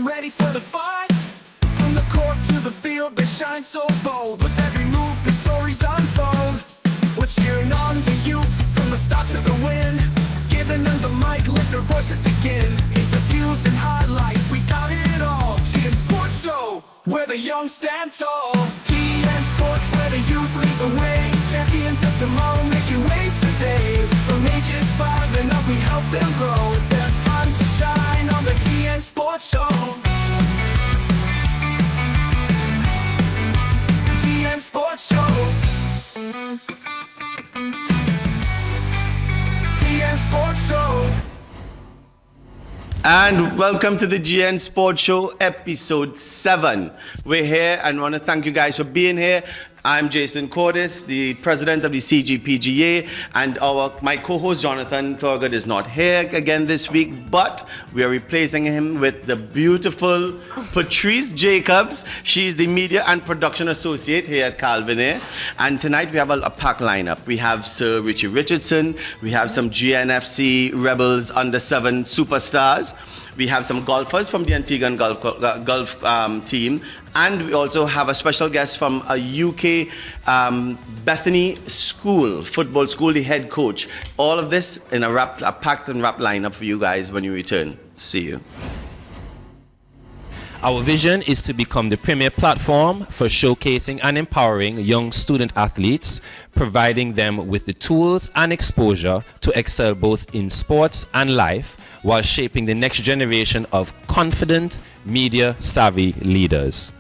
and ready for the fight. From the court to the field, they shine so bold. With every move, the stories unfold. We're cheering on the youth from the start to the win. Giving them the mic, let their voices begin. Interviews and highlights, we got it all. GN Sports Show, where the young stand tall. GN Sports, where the youth lead the way. Champions of tomorrow, making waves today. From ages 5 and up, we help them grow. It's their time to shine on the GN Sports Show. GN Sports Show. GN Sports Show. And welcome to the GN Sports Show, episode 7. We're here and want to thank you guys for being here. I'm Jason Cordis, the president of the CGPGA, and my co-host Jonathan Thorgood is not here again this week, but we are replacing him with the beautiful Patrice Jacobs. She's the media and production associate here at Calvin Air. And tonight we have a packed lineup. We have Sir Richie Richardson, we have some GNFC Rebels under-7 superstars. We have some golfers from the Antiguan Golf team, and we also have a special guest from a UK Bethany School, football school, the head coach. All of this in a packed and wrapped lineup for you guys when you return. See you. Our vision is to become the premier platform for showcasing and empowering young student athletes, providing them with the tools and exposure to excel both in sports and life, while shaping the next generation of confident, media-savvy leaders.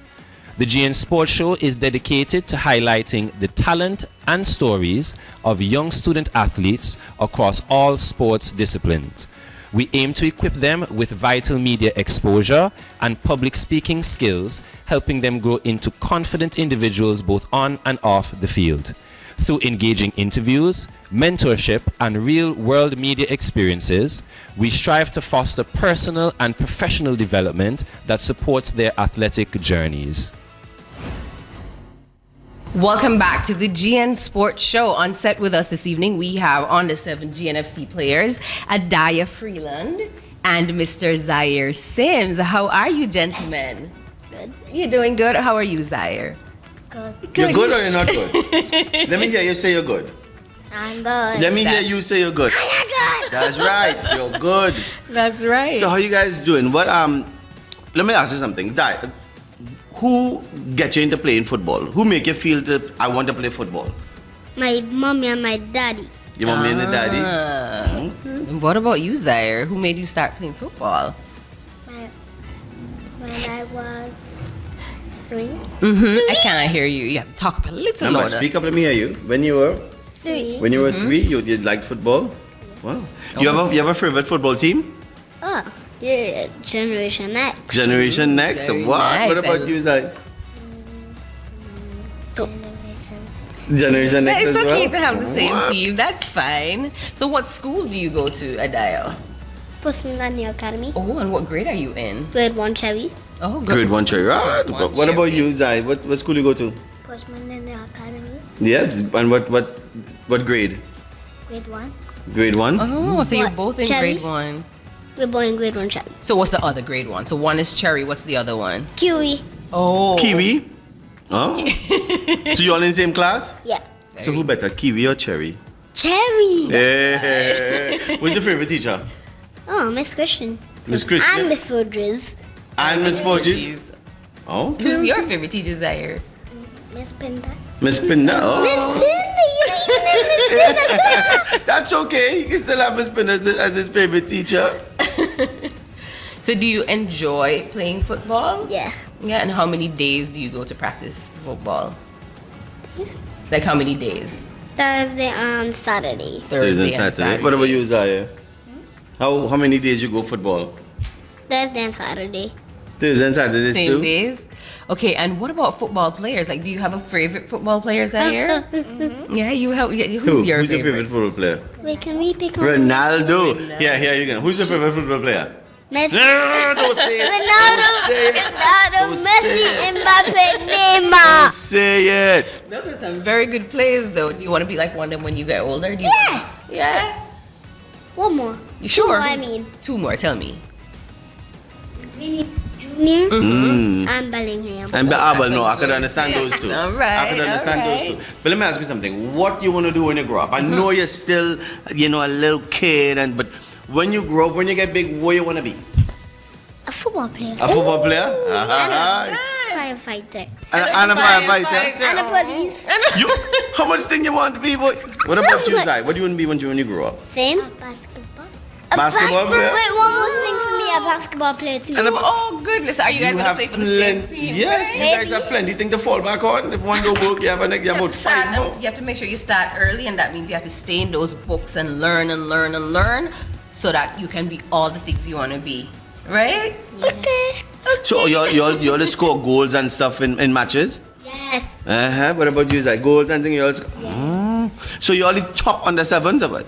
The GN Sports Show is dedicated to highlighting the talent and stories of young student athletes across all sports disciplines. We aim to equip them with vital media exposure and public speaking skills, helping them grow into confident individuals both on and off the field. Through engaging interviews, mentorship, and real-world media experiences, we strive to foster personal and professional development that supports their athletic journeys. Welcome back to the GN Sports Show. On set with us this evening, we have under-7 GNFC players, Adaya Freeland and Mr. Zaire Sims. How are you, gentlemen? Good. You're doing good? How are you, Zaire? Good. You're good or you're not good? Let me hear you say you're good. I'm good. Let me hear you say you're good. I'm good. That's right, you're good. That's right. So how you guys doing? What let me ask you something. Who get you into playing football? Who make you feel that I want to play football? My mommy and my daddy. Your mommy and your daddy? And what about you, Zaire? Who made you start playing football? When I was 3. I can't hear you. You have to talk up a little Remember, louder. speak up, let me hear you. When you were 3. 3, you liked football? Wow. You have a favorite football team? Oh, yeah, Generation X. Generation Next? Very What? nice. What about you, Zai? Generation. Generation Next It's as well? okay to have the same What? team. That's fine. So what school do you go to, Adaya? Postman Academy. Oh, and what grade are you in? Grade 1 Cherry. Oh, Grade 1 cherry. Ah, Grade one what about cherry. you, Zai? What school you go to? Postman Academy. Yes, and what grade? Grade 1. Grade 1? Oh, so you're What? both in Cherry? grade 1. We're both in grade 1 Cherry. So what's the other grade 1? So one is Cherry. What's the other one? Kiwi. Oh. Kiwi? Oh. So you all in the same class? Yeah. So who better, Kiwi or Cherry? Cherry. Hey. Who's your favorite teacher? Oh, Miss Christian. Miss Christian? And Miss Fodris. And Miss Forges? Jeez. Oh. Who's your favorite teacher, Zaire? Miss Pinda. Miss Pinda? Oh. Miss Pinda. You don't even have Miss Pinda. That's okay. He can still have Miss Pinda as his favorite teacher. So do you enjoy playing football? Yeah. Yeah, and how many days do you go to practice football? Like how many days? Thursday and Saturday. Thursday and Saturday. What about you, Zaya? How many days you go football? Thursday and Saturday. Thursday and Saturdays Same too? days? Okay, and what about football players? Like, do you have a favorite football player, Zaire? Yeah, you have. Yeah, who's your Who's your favorite? favorite football player? Wait, can we pick on Ronaldo. Yeah, here you go. Who's your favorite football player? Messi? No, don't say it. Ronaldo, Don't say it. Messi, Mbappe, Don't Neymar. say it. Those are some very good players, though. Do you want to be like one of them when you get older? Do you Yeah. Yeah. One more. You sure? I mean, 2 more. Tell me. Vinny Jr. Senior and Bellingham. And well, no, I could understand those two. All right, I could understand all those right. two. But let me ask you something. What you want to do when you grow up? I know you're still, a little kid, but when you grow up, when you get big, what you want to be? A football player. A football player? Uh-huh. Firefighter. And a firefighter? And a police. How much thing you want to be, boy? What about you, Zai? What do you want to be when you grow up? Same. Basketball. Basketball player? Wait, one more thing for me, a basketball player too. And a- Oh goodness, are you guys gonna have play for the same plenty- team? Yes, right? you guys have plenty thing to fall back on. If one don't work, you have about Start- 5 more. you have to make sure you start early, and that means you have to stay in those books and learn and learn and learn, so that you can be all the things you want to be, right? Okay. So you all just score goals and stuff in matches? Yes. Uh-huh. What about you, Zai? Goals and thing you all score? So you all the top under 7s or what?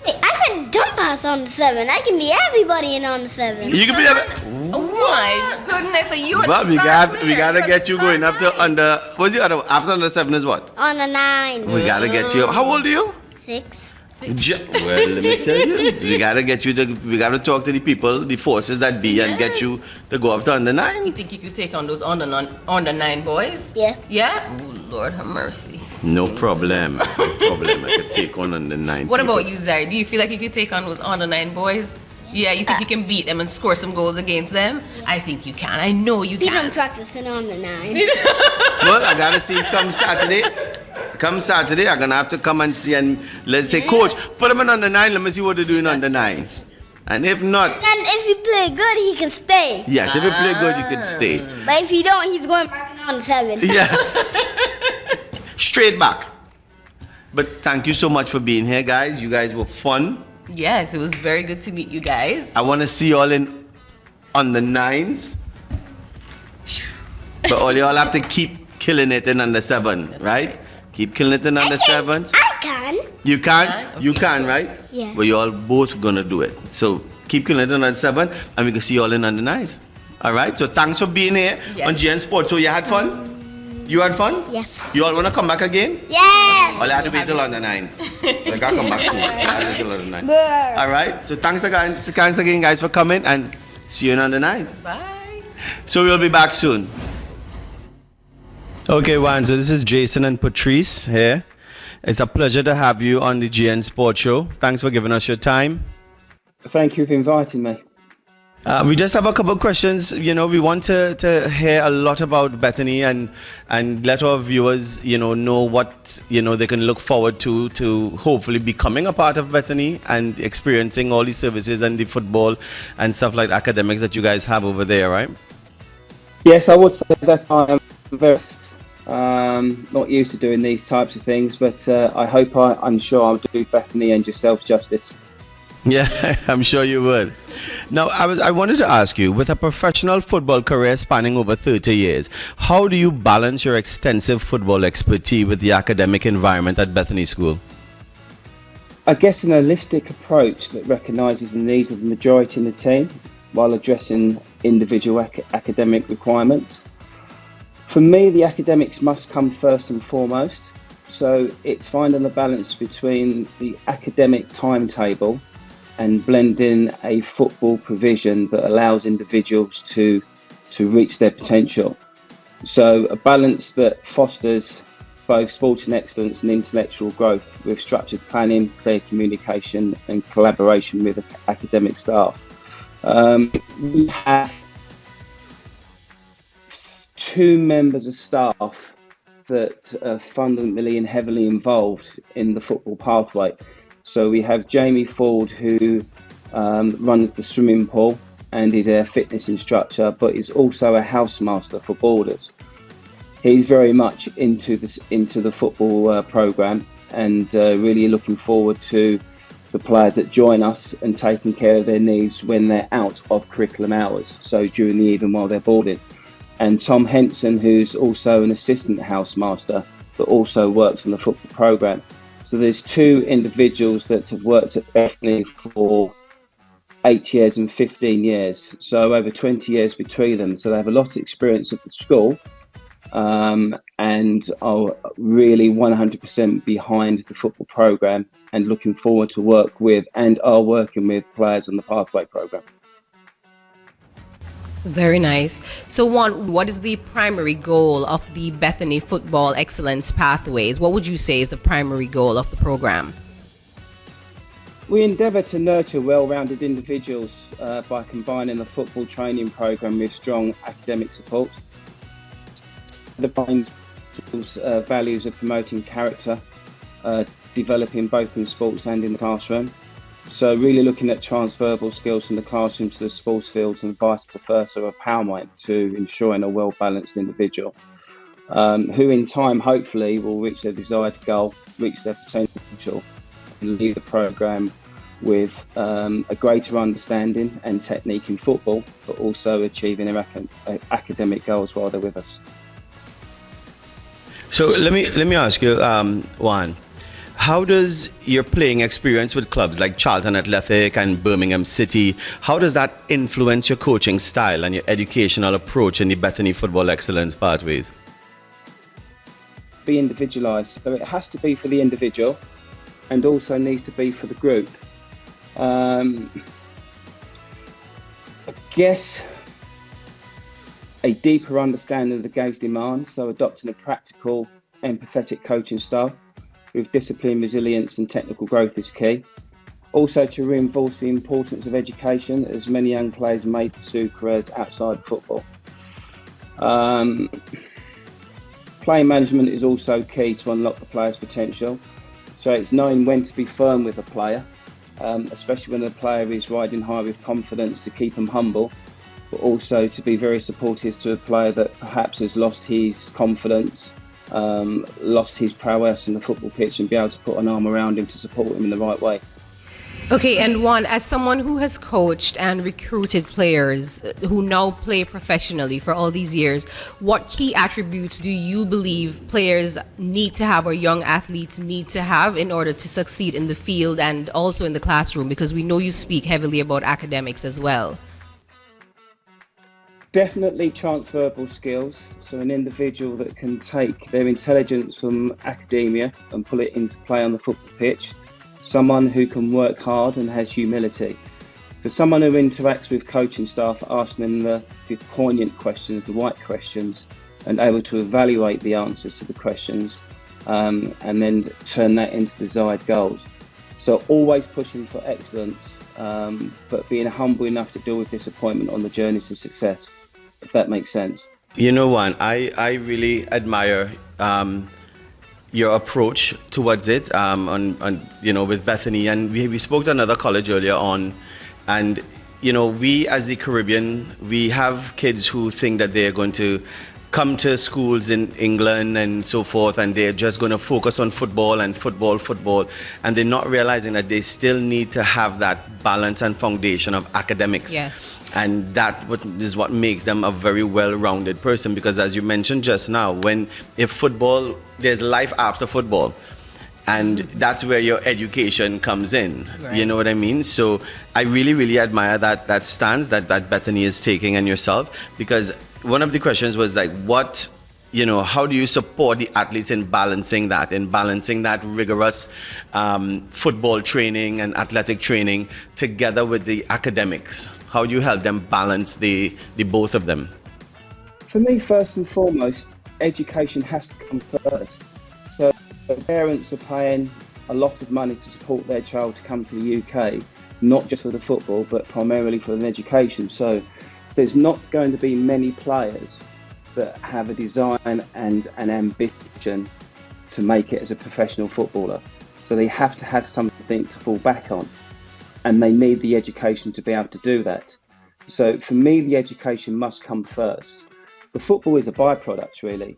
Wait, I can jump pass on the 7. I can be everybody in on the 7. You can be there. Oh my goodness, so you are Well, the we star gotta player. You're get the you star going up to player. under. What's the other? After under 7 is what? On a 9. We gotta get you. How old are you? 6. Well, let me tell you, we gotta get you. We gotta talk to the people, the forces that be, and get you to go up to under 9. You think you could take on those under 9 boys? Yeah. Yeah? Oh, Lord have mercy. No problem. No problem. I could take on under 9. What people. about you, Zari? Do you feel like you could take on those under 9 boys? Yeah, you think you can beat them and score some goals against them? I think you can. I know you He can. don't practice it on the 9. Well, I gotta see come Saturday. Come Saturday, I'm gonna have to come and see and let's say, Coach, put him in under 9. Let me see what they're doing under 9. And if not, And if he play good, he can stay. yes, if you play good, you could stay. But if he don't, he's going back on the 7. Yeah. Straight back. But thank you so much for being here, guys. You guys were fun. Yes, it was very good to meet you guys. I want to see you all in on the 9s. But all y'all have to keep killing it in under 7, right? Keep killing it in under 7s. I can. You can? Yeah, You okay. can, right? Yeah. But you all both gonna do it. So keep killing it in under 7, and we can see you all in under 9s. All right? So thanks for being here Yes. on GN Sports. So you had fun? You had fun? Yes. You all wanna come back again? Yes. All I had to wait till under 9. I gotta come back soon. I had to wait till under 9. Brr. All right. So thanks again, guys, for coming, and see you in under 9. Bye. So we'll be back soon. Okay, Juan. So this is Jason and Patrice here. It's a pleasure to have you on the GN Sports Show. Thanks for giving us your time. Thank you for inviting me. We just have a couple of questions. We want to hear a lot about Bethany and let our viewers, know what, they can look forward to hopefully becoming a part of Bethany and experiencing all the services and the football and stuff like academics that you guys have over there, right? Yes, I would say that I am very not used to doing these types of things, but I'm sure I'll do Bethany and yourself justice. Yeah, I'm sure you would. Now, I wanted to ask you, with a professional football career spanning over 30 years, how do you balance your extensive football expertise with the academic environment at Bethany School? I guess an holistic approach that recognises the needs of the majority in the team while addressing individual academic requirements. For me, the academics must come first and foremost. So it's finding the balance between the academic timetable and blending a football provision that allows individuals to reach their potential. So a balance that fosters both sporting excellence and intellectual growth with structured planning, clear communication and collaboration with academic staff. We have 2 members of staff that are fundamentally and heavily involved in the football pathway. So we have Jamie Ford, who runs the swimming pool and is a fitness instructor, but is also a housemaster for boarders. He's very much into the football program and really looking forward to the players that join us and taking care of their needs when they're out of curriculum hours, so during the evening while they're boarding. And Tom Henson, who's also an assistant housemaster that also works on the football program. So there's 2 individuals that have worked at Bethany for 8 years and 15 years. So over 20 years between them. So they have a lot of experience of the school and are really 100% behind the football program and looking forward to work with and are working with players on the pathway program. Very nice. So, what is the primary goal of the Bethany Football Excellence Pathways? What would you say is the primary goal of the program? We endeavour to nurture well-rounded individuals by combining the football training program with strong academic support. The values of promoting character, developing both in sports and in the classroom. So really looking at transferable skills from the classroom to the sports fields and vice versa are paramount to ensuring a well-balanced individual who in time hopefully will reach their desired goal, reach their potential and leave the program with a greater understanding and technique in football, but also achieving their academic goals while they're with us. So let me ask you, Juan, how does your playing experience with clubs like Charlton Athletic and Birmingham City, how does that influence your coaching style and your educational approach in the Bethany Football Excellence Pathways? Be individualised, so it has to be for the individual and also needs to be for the group. I guess a deeper understanding of the game's demands, so adopting a practical, empathetic coaching style with discipline, resilience and technical growth is key. Also to reinforce the importance of education, as many young players may pursue careers outside football. Playing management is also key to unlock the player's potential. So it's knowing when to be firm with a player, especially when the player is riding high with confidence, to keep them humble, but also to be very supportive to a player that perhaps has lost his confidence, lost his prowess in the football pitch, and be able to put an arm around him to support him in the right way. Okay, and Juan, as someone who has coached and recruited players who now play professionally for all these years, what key attributes do you believe players need to have or young athletes need to have in order to succeed in the field and also in the classroom? Because we know you speak heavily about academics as well. Definitely transferable skills. So an individual that can take their intelligence from academia and pull it into play on the football pitch. Someone who can work hard and has humility. So someone who interacts with coaching staff, asking them the poignant questions, the right questions, and able to evaluate the answers to the questions and then turn that into desired goals. So always pushing for excellence, but being humble enough to deal with disappointment on the journey to success, if that makes sense. You know, Juan, I really admire your approach towards it on with Bethany, and we spoke to another college earlier on, and we as the Caribbean, we have kids who think that they're going to come to schools in England and so forth, and they're just going to focus on football, and they're not realizing that they still need to have that balance and foundation of academics. Yes. And that is what makes them a very well-rounded person, because as you mentioned just now, if football, there's life after football, and that's where your education comes in. Right. You know what I mean? So I really, really admire that stance that Bethany is taking and yourself, because one of the questions was like, how do you support the athletes in balancing that rigorous football training and athletic training together with the academics? How do you help them balance the both of them? For me, first and foremost, education has to come first. So parents are paying a lot of money to support their child to come to the UK, not just for the football, but primarily for an education. So there's not going to be many players that have a design and an ambition to make it as a professional footballer. So they have to have something to fall back on, and they need the education to be able to do that. So for me, the education must come first. The football is a byproduct, really.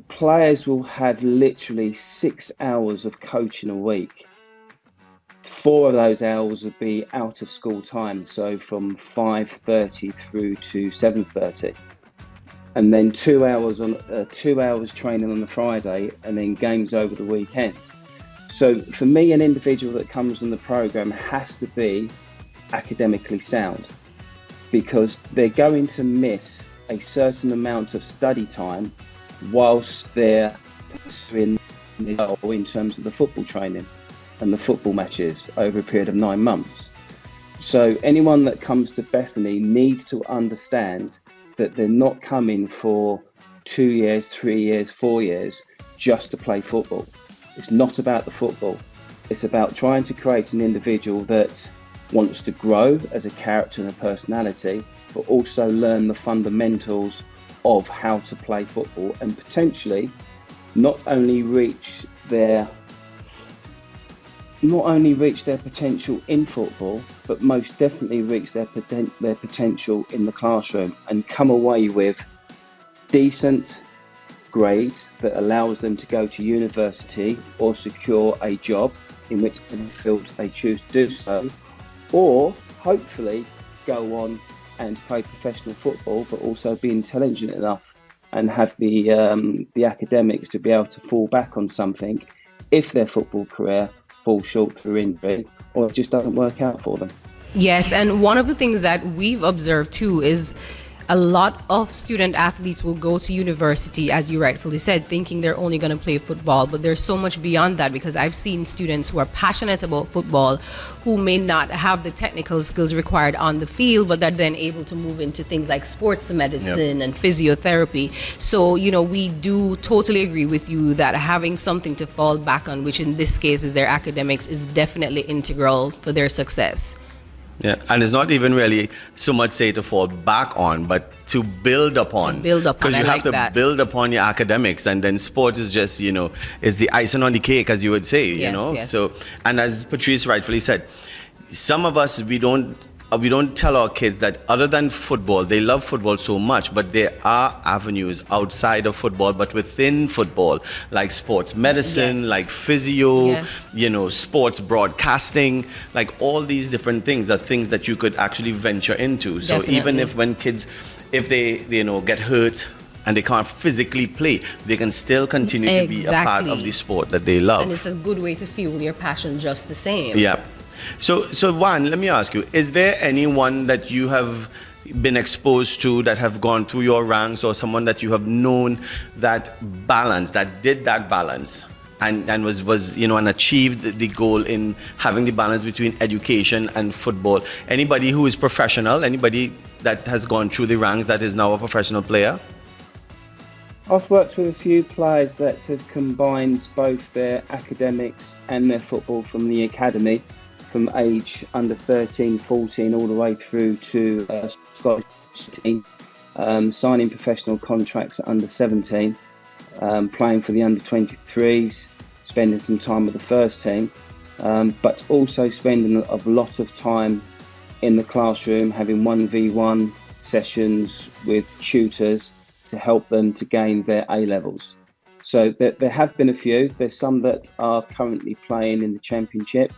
Players will have literally 6 hours of coaching a week. 4 of those hours would be out of school time, so from 5:30 through to 7:30, and then 2 hours training on the Friday, and then games over the weekend. So for me, an individual that comes on the program has to be academically sound, because they're going to miss a certain amount of study time whilst they're pursuing the goal in terms of the football training and the football matches over a period of 9 months. So anyone that comes to Bethany needs to understand that they're not coming for 2 years, 3 years, 4 years just to play football. It's not about the football. It's about trying to create an individual that wants to grow as a character and a personality, but also learn the fundamentals of how to play football and potentially not only reach their potential in football, but most definitely reach their potential in the classroom and come away with decent grades that allows them to go to university or secure a job in whichever field they choose to do so, or hopefully go on and play professional football, but also be intelligent enough and have the academics to be able to fall back on something if their football career falls short through injury or it just doesn't work out for them. Yes, and one of the things that we've observed too is a lot of student athletes will go to university, as you rightfully said, thinking they're only going to play football, but there's so much beyond that, because I've seen students who are passionate about football who may not have the technical skills required on the field, but they're then able to move into things like sports medicine and physiotherapy. So, you know, we do totally agree with you that having something to fall back on, which in this case is their academics, is definitely integral for their success. Yeah, and it's not even really so much say to fall back on, but to build upon. Because you have to build upon your academics, and then sport is just, you know, is the icing on the cake, as you would say, you know. Yes. So, and as Patrice rightfully said, some of us, we don't tell our kids that other than football, they love football so much, but there are avenues outside of football, but within football, like sports medicine, like physio, you know, sports broadcasting, like all these different things are things that you could actually venture into. So even if when kids, if they, you know, get hurt and they can't physically play, they can still continue to be a part of the sport that they love. And it's a good way to fuel your passion just the same. Yeah. So Juan, let me ask you, is there anyone that you have been exposed to that have gone through your ranks, or someone that you have known that did that balance and was you know, and achieved the goal in having the balance between education and football? Anybody who is professional, anybody that has gone through the ranks that is now a professional player? I've worked with a few players that have combined both their academics and their football from the academy, from age under 13, 14, all the way through to Scottish team, signing professional contracts at under 17, playing for the under 23s, spending some time with the first team, but also spending a lot of time in the classroom, having 1v1 sessions with tutors to help them to gain their A levels. So there have been a few. There's some that are currently playing in the Championship.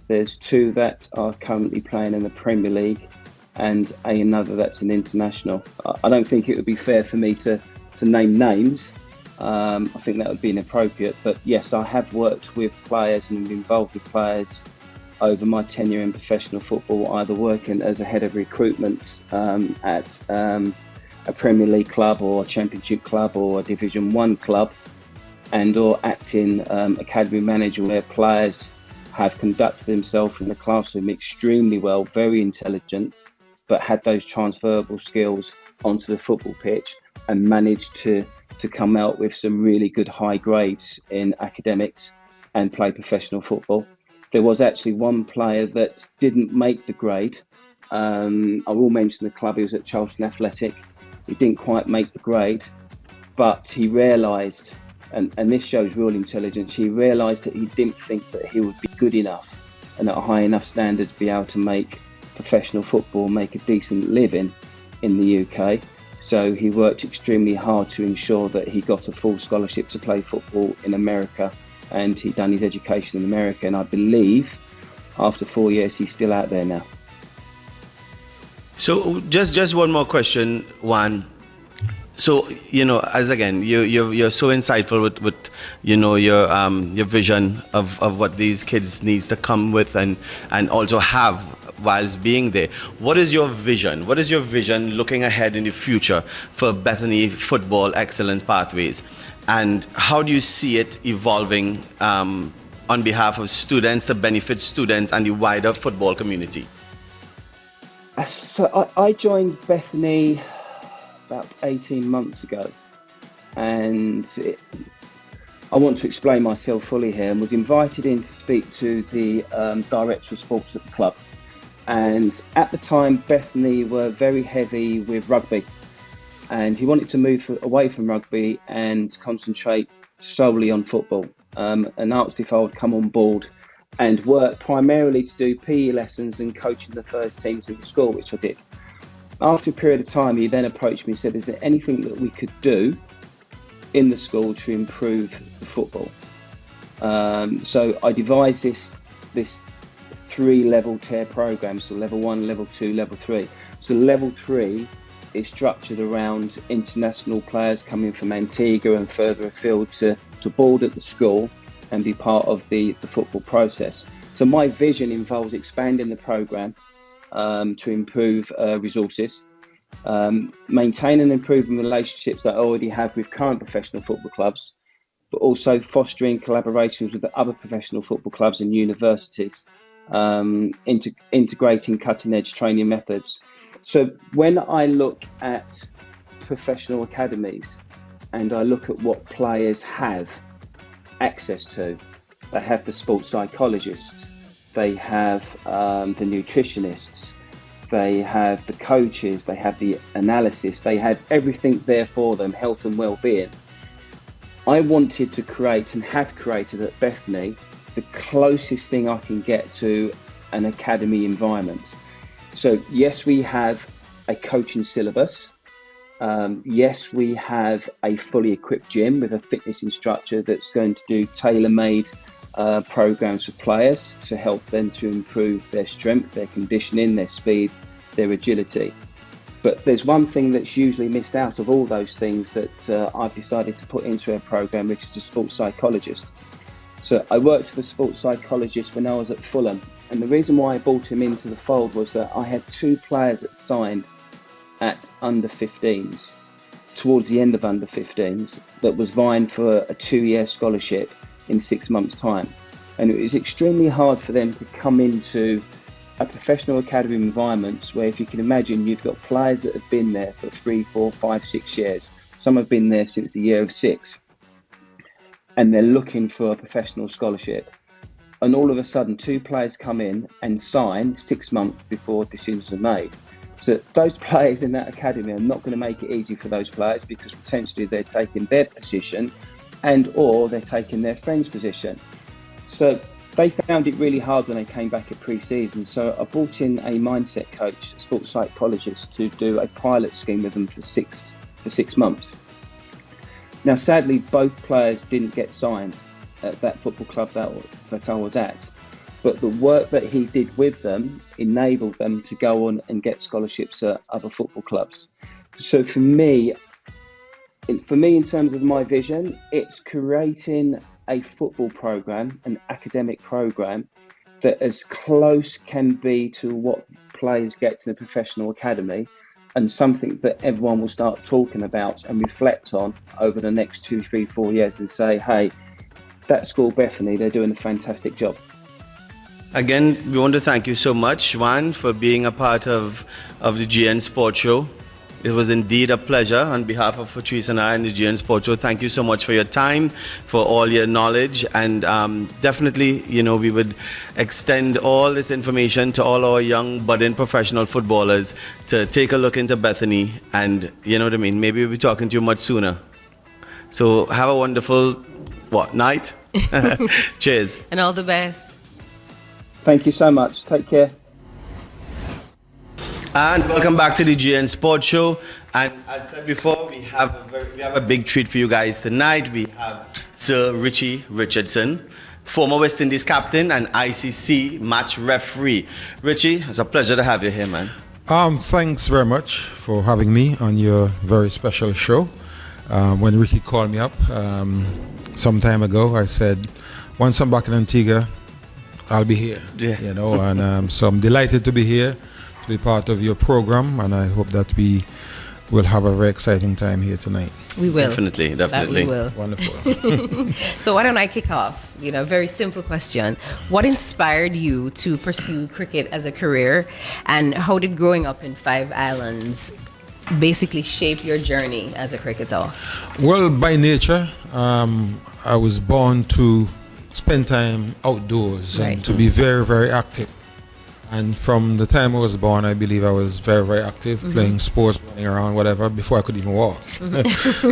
There's two that are currently playing in the Premier League, and another that's an international. I don't think it would be fair for me to name names. I think that would be inappropriate. But yes, I have worked with players and been involved with players over my tenure in professional football, either working as a head of recruitment at a Premier League club or a Championship club or a Division 1 club, and or acting academy manager, where players have conducted themselves in the classroom extremely well, very intelligent, but had those transferable skills onto the football pitch and managed to come out with some really good high grades in academics and play professional football. There was actually one player that didn't make the grade. I will mention the club. He was at Charlton Athletic. He didn't quite make the grade, but he realised, and this shows real intelligence, he realised that he didn't think that he would be good enough and at a high enough standard to be able to make professional football, make a decent living in the UK. So he worked extremely hard to ensure that he got a full scholarship to play football in America, and he'd done his education in America, and I believe after 4 years he's still out there now. So just one more question, Juan. So, you know, as again, you're so insightful with you know, your vision of what these kids needs to come with and also have whilst being there. What is your vision? What is your vision looking ahead in the future for Bethany Football Excellence Pathways? And how do you see it evolving on behalf of students to benefit students and the wider football community? So I joined Bethany about 18 months ago, and I want to explain myself fully here, and was invited in to speak to the director of sports at the club. And at the time, Bethany were very heavy with rugby, and he wanted to move away from rugby and concentrate solely on football, and asked if I would come on board and work primarily to do PE lessons and coaching the first teams in the school, which I did. After a period of time, he then approached me and said, is there anything that we could do in the school to improve the football? So I devised this 3-level tier program, so level 1, level 2, level 3. So level 3 is structured around international players coming from Antigua and further afield to board at the school and be part of the football process. So my vision involves expanding the program to improve resources, maintain and improving relationships that I already have with current professional football clubs, but also fostering collaborations with the other professional football clubs and universities, integrating cutting-edge training methods. So when I look at professional academies and I look at what players have access to, they have the sports psychologists, they have the nutritionists, they have the coaches, they have the analysis, they have everything there for them, health and well-being. I wanted to create and have created at Bethany the closest thing I can get to an academy environment. So yes, we have a coaching syllabus. Yes, we have a fully equipped gym with a fitness instructor that's going to do tailor-made programs for players to help them to improve their strength, their conditioning, their speed, their agility. But there's one thing that's usually missed out of all those things that I've decided to put into a program, which is a sports psychologist. So I worked with a sports psychologist when I was at Fulham, and the reason why I brought him into the fold was that I had 2 players that signed at under 15s, towards the end of under 15s, that was vying for a 2-year scholarship in 6 months' time. And it was extremely hard for them to come into a professional academy environment where, if you can imagine, you've got players that have been there for 3, 4, 5, 6 years. Some have been there since the year of 6, and they're looking for a professional scholarship. And all of a sudden, 2 players come in and sign 6 months before decisions are made. So those players in that academy are not going to make it easy for those players, because potentially they're taking their position and or they're taking their friend's position. So they found it really hard when they came back at pre-season. So I brought in a mindset coach, a sports psychologist, to do a pilot scheme with them for six months. Now, sadly, both players didn't get signed at that football club that I was at. But the work that he did with them enabled them to go on and get scholarships at other football clubs. So for me, in terms of my vision, it's creating a football program, an academic program, that as close can be to what players get in a professional academy, and something that everyone will start talking about and reflect on over the next 2, 3, 4 years and say, hey, that school, Bethany, they're doing a fantastic job. Again, we want to thank you so much, Juan, for being a part of the GN Sports Show. It was indeed a pleasure on behalf of Patrice and I and the GN Sports Show. Thank you so much for your time, for all your knowledge, and definitely, we would extend all this information to all our young budding professional footballers to take a look into Bethany, and maybe we'll be talking to you much sooner. So have a wonderful, night? Cheers. And all the best. Thank you so much. Take care. And welcome back to the GN Sports Show. And as said before, we have a big treat for you guys tonight. We have Sir Richie Richardson, former West Indies captain and ICC match referee. Richie, it's a pleasure to have you here, man. Thanks very much for having me on your very special show. When Ricky called me up some time ago, I said, once I'm back in Antigua, I'll be here. Yeah. And so I'm delighted to be here, to be part of your program, and I hope that we we'll have a very exciting time here tonight. We will. Definitely. That we will. Wonderful. So why don't I kick off? Very simple question. What inspired you to pursue cricket as a career, and how did growing up in Five Islands basically shape your journey as a cricketer? Well, by nature, I was born to spend time outdoors and to be very, very active. And from the time I was born, I believe I was very, very active, playing sports, running around, whatever, before I could even walk.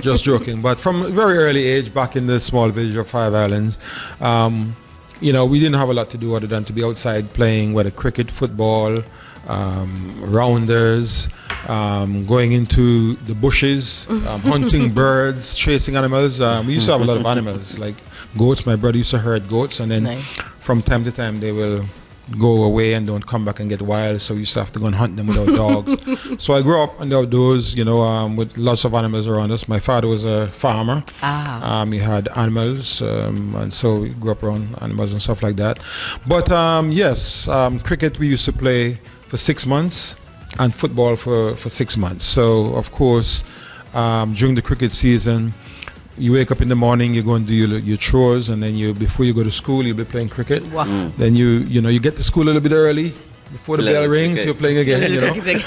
Just joking. But from a very early age, back in the small village of Five Islands, we didn't have a lot to do other than to be outside playing, whether cricket, football, rounders, going into the bushes, hunting birds, chasing animals. We used to have a lot of animals, like goats. My brother used to herd goats, and then from time to time they will go away and don't come back and get wild, so we used to have to go and hunt them with our dogs. So I grew up in the outdoors, with lots of animals around us. My father was a farmer. He had animals, and so we grew up around animals and stuff like that. But yes, cricket we used to play for 6 months and football for 6 months. So of course, during the cricket season, you wake up in the morning, you go and do your chores, and then before you go to school, you'll be playing cricket. Wow. Then you get to school a little bit early. Before the bell rings, you're playing again,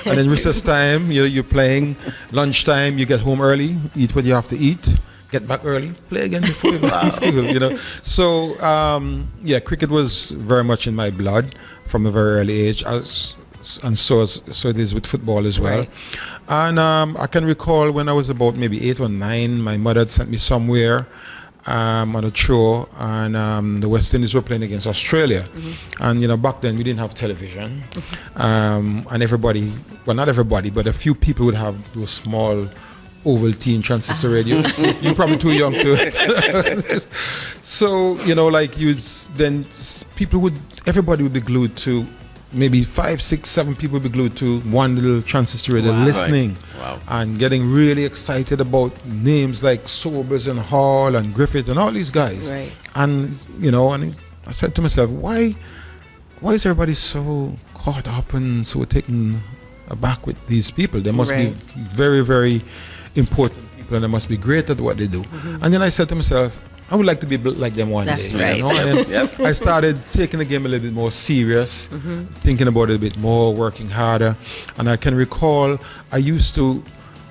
And then recess time, you're playing. Lunchtime, you get home early, eat what you have to eat, get back early, play again before you go to school, So, cricket was very much in my blood from a very early age, and so it is with football as well. Right. And I can recall when I was about maybe 8 or 9, my mother had sent me somewhere on a tour, and the West Indies were playing against Australia. And back then we didn't have television, and everybody, well, not everybody, but a few people would have those small Ovaltine transistor radios. You're probably too young to it. So everybody would be glued to. Maybe 5, 6, 7 people would be glued to one little transistor radio, listening and getting really excited about names like Sobers and Hall and Griffith and all these guys. Right. And and I said to myself, why is everybody so caught up and so taken aback with these people? They must be very, very important people, and they must be great at what they do. And then I said to myself, I would like to be like them one day. That's right. And I started taking the game a little bit more serious, thinking about it a bit more, working harder. And I can recall I used to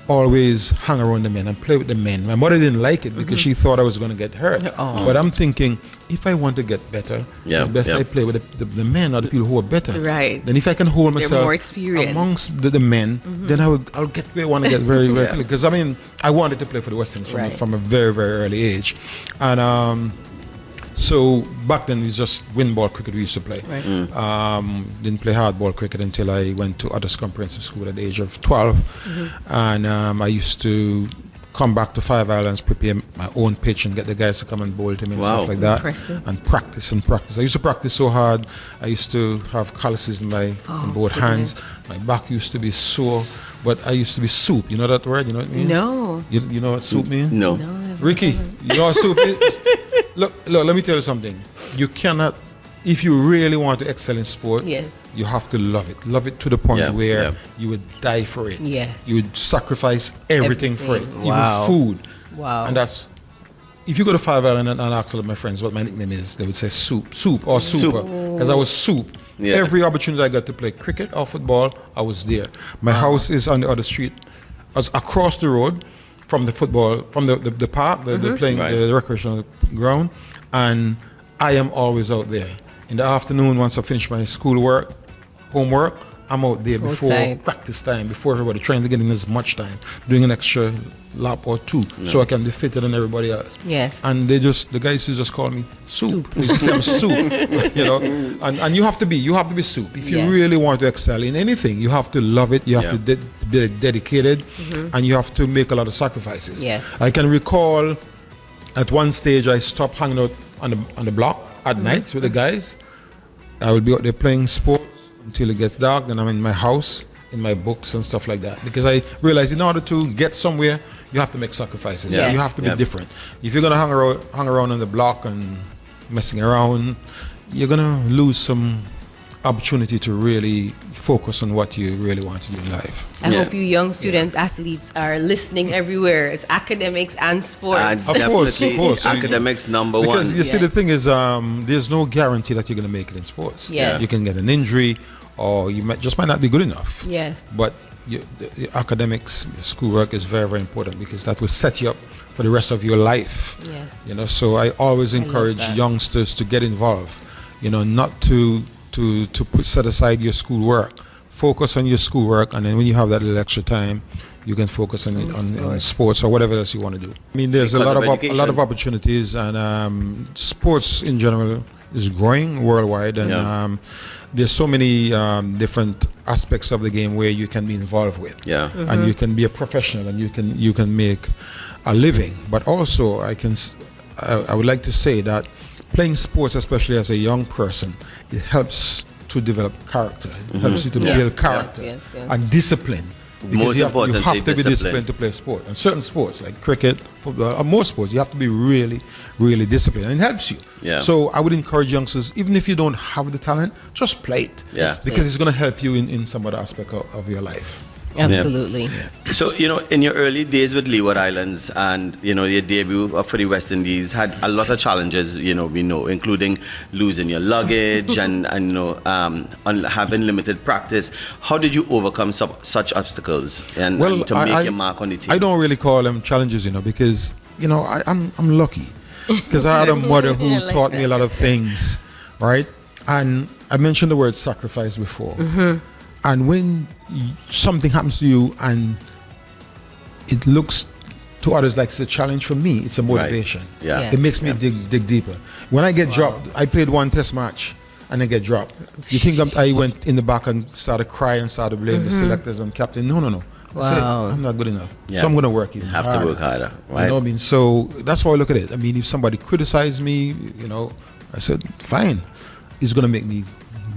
always hang around the men and play with the men. My mother didn't like it because she thought I was going to get hurt. But I'm thinking, if I want to get better, it's best I play with the men or the people who are better. Right. Then if I can hold myself more experienced amongst the men, then I'll get where I want to get very, very quickly. Because I wanted to play for the West Indies from a very, very early age. And so back then it's just wind ball cricket we used to play. Right. Didn't play hardball cricket until I went to Others Comprehensive School at the age of 12. And I used to come back to Five Islands, prepare my own pitch and get the guys to come and bowl to me and stuff like that. Impressive. And practice. I used to practice so hard. I used to have calluses in both hands. My back used to be sore, but I used to be soup. You know that word? You know what it means? No. You know what soup means? No. Ricky, you know what soup is? Look, let me tell you something. You cannot, if you really want to excel in sport, you have to love it. Love it to the point where you would die for it. Yes. You would sacrifice everything for it, even food. Wow. And that's, if you go to Five Island and ask all of my friends what my nickname is, they would say soup or super, because I was soup. Yeah. Every opportunity I got to play cricket or football, I was there. My house is on the other street. I was across the road from the football, from the park, the playing, the recreational ground, and I am always out there. In the afternoon, once I finish my schoolwork, homework, I'm out there before practice time, before everybody, trying to get in as much time, doing an extra lap or two, so I can be fitter than everybody else. Yes. And the guys used to just call me soup. They used to say I'm soup, And you have to be soup. If you really want to excel in anything, you have to love it. You have to be dedicated, and you have to make a lot of sacrifices. Yes. I can recall at one stage I stopped hanging out on the block at nights with the guys. I will be out there playing sports until it gets dark. Then I'm in my house, in my books and stuff like that. Because I realized in order to get somewhere, you have to make sacrifices. Yes. You have to be different. If you're gonna hang around on the block and messing around, you're gonna lose some opportunity to really focus on what you really want to do in life. I Yeah. hope you young student athletes are listening everywhere. It's academics and sports. And Of course, definitely of course. academics number Because one. you see, Yeah. the thing is, there's no guarantee that you're going to make it in sports. Yeah. You can get an injury, or you might not be good enough. Yes. But the academics, the schoolwork is very, very important, because that will set you up for the rest of your life. Yes. You know, so I always encourage that. youngsters to get involved. You know, not to set aside your schoolwork. Focus on your schoolwork, and then when you have that little extra time, you can focus on sports or whatever else you want to do. I mean, there's Because a lot of of education. a lot of opportunities, and sports in general is growing worldwide, and Yeah. there's so many different aspects of the game where you can be involved with. Yeah. And you can be a professional, and you can make a living. But also, I would like to say that playing sports, especially as a young person, it helps to develop character. It helps you to Yes. build character Yes, yes. and discipline. Because Most you have to importantly, be discipline. disciplined to play a sport. And certain sports like cricket, football, or most sports, you have to be really, really disciplined, and it helps you. Yeah. So I would encourage youngsters, even if you don't have the talent, just play it. Yeah. Because it's going to help you in some other aspect of your life. Absolutely. So, in your early days with Leeward Islands and, your debut for the West Indies had a lot of challenges, we know, including losing your luggage and having limited practice. How did you overcome such obstacles and to make your mark on the team? I don't really call them challenges, because, I'm lucky. Because I had a mother who I like taught me that. a lot of things, right? And I mentioned the word sacrifice before. And when something happens to you and it looks to others like it's a challenge, for me, it's a motivation. Yeah. Yeah. It makes me dig deeper. When I get dropped, I played one test match and I get dropped. You think I went in the back and started crying, started blaming the selectors and captain? No. I said, Wow. I'm not good enough. Yeah. So I'm going to work even Have harder. to work harder, right? You know what I mean? So that's how I look at it. I mean, if somebody criticized me, I said, fine. It's going to make me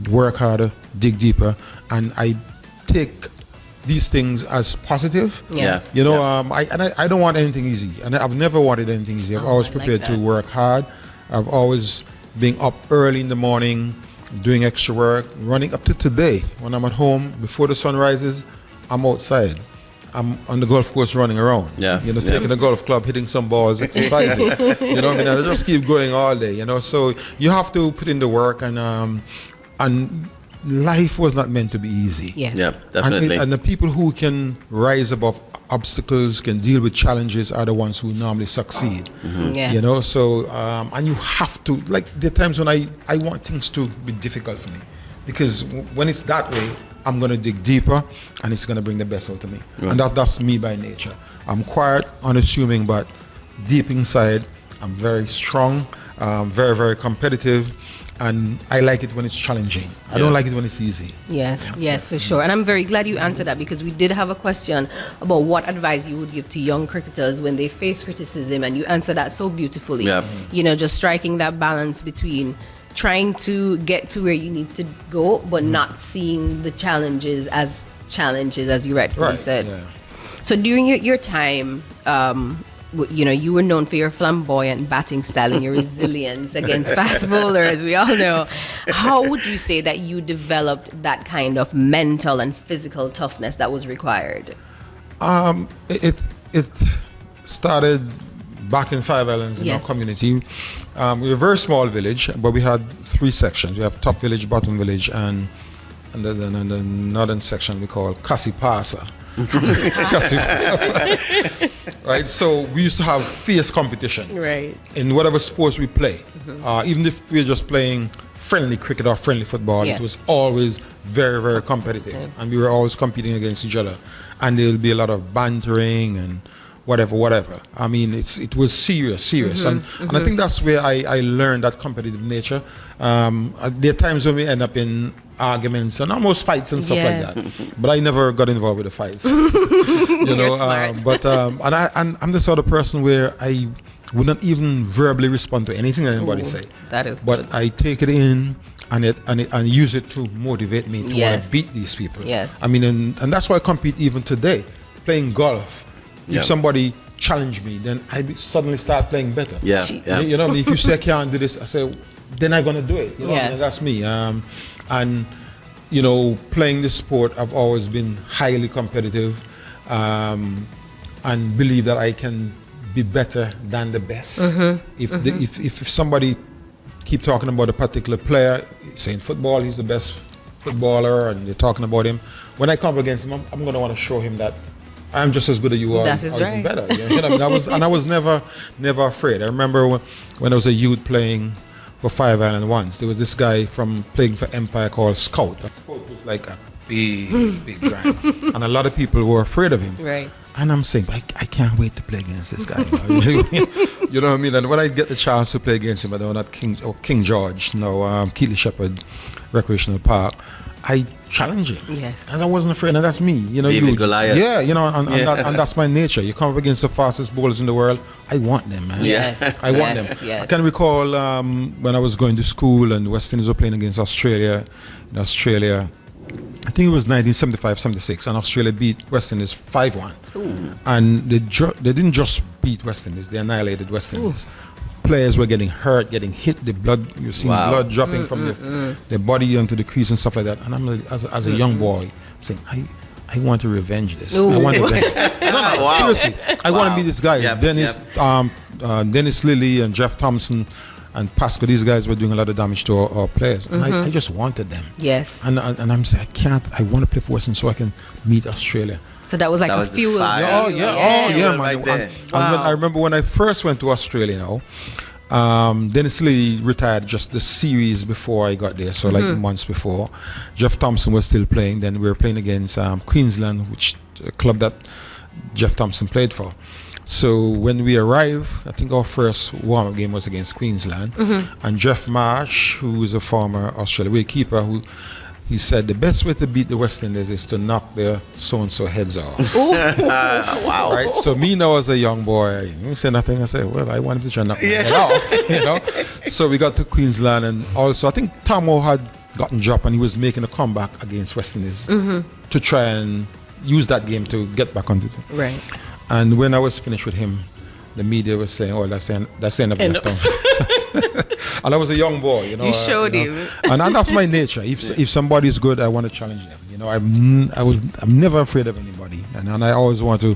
work harder, dig deeper, and I take these things as positive. Yeah. I don't want anything easy, and I've never wanted anything easy. I've always I like prepared to that. work hard. I've always been up early in the morning, doing extra work, running up to today. When I'm at home, before the sun rises, I'm outside. I'm on the golf course running around. Yeah. Taking a golf club, hitting some balls, exercising. You know what I mean? I just keep going all day, So you have to put in the work, and life was not meant to be easy. Yes. Yeah, definitely. And the people who can rise above obstacles, can deal with challenges, are the ones who normally succeed. Yes. So and you have to, like, there are times when I want things to be difficult for me, because when it's that way, I'm going to dig deeper and it's going to bring the best out of me. And that's me by nature. I'm quiet, unassuming, but deep inside, I'm very strong, very, very competitive. And I like it when it's challenging. I don't like it when it's easy. Yes, for sure. And I'm very glad you answered that, because we did have a question about what advice you would give to young cricketers when they face criticism, and you answered that so beautifully. Yeah. Just striking that balance between trying to get to where you need to go, but not seeing the challenges, as you rightfully said. Yeah. So during your time, you were known for your flamboyant batting style and your resilience against fast bowlers, we all know. How would you say that you developed that kind of mental and physical toughness that was required? It started back in Five Islands in our Yes. community. We're a very small village, but we had 3 sections. We have top village, bottom village, and the northern section we call Kasipasa. Kasipasa. Right, so we used to have fierce competition Right. in whatever sports we play. Even if we're just playing friendly cricket or friendly football, Yeah. it was always very, very competitive, and we were always competing against each other. And there'll be a lot of bantering and whatever. I mean, it was serious, and I think that's where I learned that competitive nature. There are times when we end up in arguments and almost fights and stuff like that, but I never got involved with the fights. You're smart. But I'm the sort of person where I would not even verbally respond to anything that anybody say. That is But good. I take it in and use it to motivate me to want Yes. to beat these people. Yes. I mean, and that's why I compete even today, playing golf. Yeah. If somebody challenge me, then I suddenly start playing better. Yeah. You know what I mean? If you say I can't do this, I say, then I'm gonna do it. You know what I mean? Yes. That's me. And you know, playing the sport, I've always been highly competitive, and believe that I can be better than the best. If somebody keep talking about a particular player, saying football, he's the best footballer, and they're talking about him, when I come up against him, I'm going to want to show him that I'm just as good as you are, That or is even right. better. You know, I was never afraid. I remember when I was a youth playing for Five Island once, there was this guy from playing for Empire called Scout. Scout was like a big giant, and a lot of people were afraid of him. Right. And I'm saying, I can't wait to play against this guy. You know what I mean? And when I get the chance to play against him, I don't know, at King George, Keighley Shepherd Recreational Park, I challenge him. Yes. And I wasn't afraid, and that's me. You know, David Goliath. Yeah, you know, and that's my nature. You come up against the fastest bowlers in the world, I want them, man. Yes. I want Yes, them. yes. I can recall when I was going to school and West Indies were playing against Australia. In Australia, I think it was 1975-76, and Australia beat West Indies 5-1. And they didn't just beat West Indies; they annihilated West Indies. Players were getting hurt, getting hit. The blood, you see blood dropping from their body onto the crease and stuff like that. And I'm like, as a young boy, saying, I want to revenge this. I want to revenge. No, seriously, I want to be this guy. Yep, Dennis Lilly and Jeff Thompson and Pasco, these guys were doing a lot of damage to our players, and I just wanted them. Yes. And I'm saying, I want to play for Western so I can meet Australia. So that was like That a was the fuel. fire. Oh yeah, man. Right there. And when, I remember when I first went to Australia. Dennis Lee retired just the series before I got there, so like months before. Jeff Thompson was still playing. Then we were playing against Queensland, which a club that Jeff Thompson played for. So when we arrived, I think our first warm-up game was against Queensland, and Jeff Marsh, who is a former Australian wicketkeeper, he said the best way to beat the West Indies is to knock their so-and-so heads off. Wow. Right? So me now as a young boy, I didn't say nothing. I said, well, I wanted to try and knock my head off. You know? So we got to Queensland, and also I think Tomo had gotten dropped, and he was making a comeback against West Indies to try and use that game to get back onto the... Right. And when I was finished with him, the media was saying, "Oh, that's the end of left arm." And I was a young boy, you know. You showed him. And that's my nature. If somebody's good, I want to challenge them. You know, I'm never afraid of anybody, and I always want to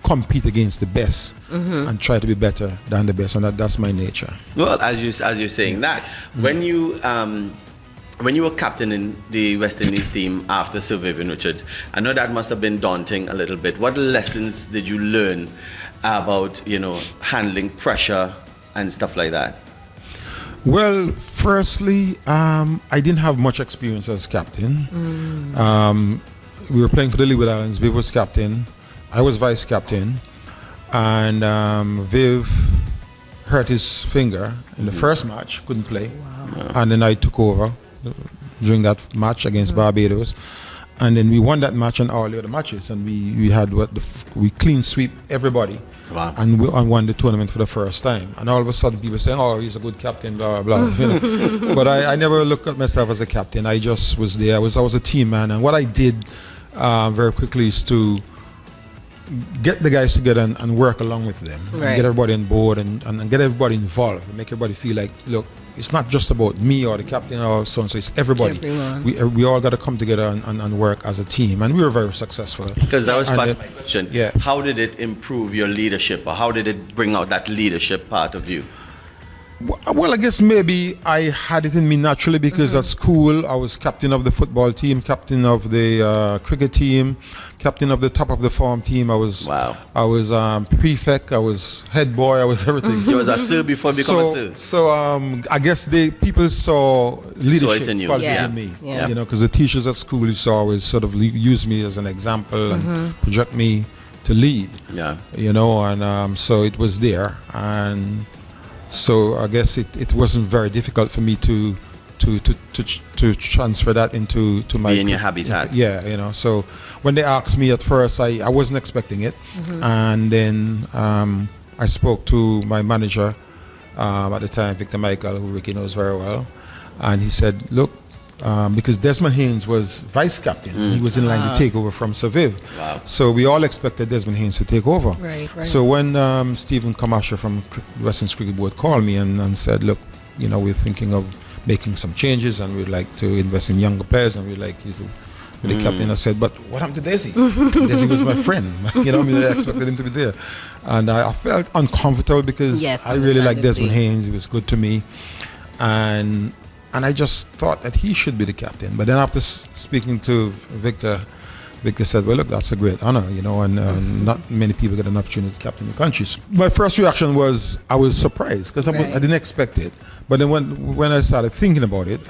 compete against the best and try to be better than the best, and that's my nature. Well, as you're saying that, when you were captain in the West Indies team after Sir Vivian Richards, I know that must have been daunting a little bit. What lessons did you learn about, handling pressure and stuff like that? Well, firstly, I didn't have much experience as captain. We were playing for the Leeward Islands. Viv was captain. I was vice captain. And Viv hurt his finger in the first match, couldn't play. Wow. And then I took over during that match against Barbados, and then we won that match and all the other matches, and we had we clean sweep everybody. Wow. And we won the tournament for the first time. And all of a sudden people say, "Oh, he's a good captain, blah blah blah." But I never looked at myself as a captain. I just was there. I was a team man, and what I did very quickly is to get the guys together and work along with them, and get everybody on board and get everybody involved, and make everybody feel like, look, it's not just about me or the captain or so and so, it's everybody. Everyone. We all got to come together and work as a team, and we were very successful. Because that was part of my question. Yeah. How did it improve your leadership, or how did it bring out that leadership part of you? Well, I guess maybe I had it in me naturally because at school I was captain of the football team, captain of the cricket team, captain of the top of the form team. I was prefect, I was head boy, I was everything. So you was a sir before becoming a sir. So I guess people saw leadership in you. qualities Yes. in me. Yeah. You know, because the teachers at school used to always sort of use me as an example and project me to lead. Yeah. You know, and so it was there, and so I guess it wasn't very difficult for me to transfer that into my Be in your habitat. Yeah, you know. So when they asked me at first, I wasn't expecting it, and then I spoke to my manager at the time, Victor Michael, who Ricky knows very well, and he said, "Look." Because Desmond Haynes was vice captain, he was in line to take over from Sir Viv. Wow. So we all expected Desmond Haynes to take over. Right. So when Stephen Kamasha from Western Cricket Board called me and said, "Look, we're thinking of making some changes, and we'd like to invest in younger players, and we'd like you to be the captain. I said, but what happened to Desi? Desi was my friend. I expected him to be there. And I felt uncomfortable because I really like Desmond Haynes. He was good to me. And I just thought that he should be the captain. But then after speaking to Victor said, well, look, that's a great honor, and not many people get an opportunity to captain the country. So my first reaction was I was surprised because I didn't expect it. But then when I started thinking about it,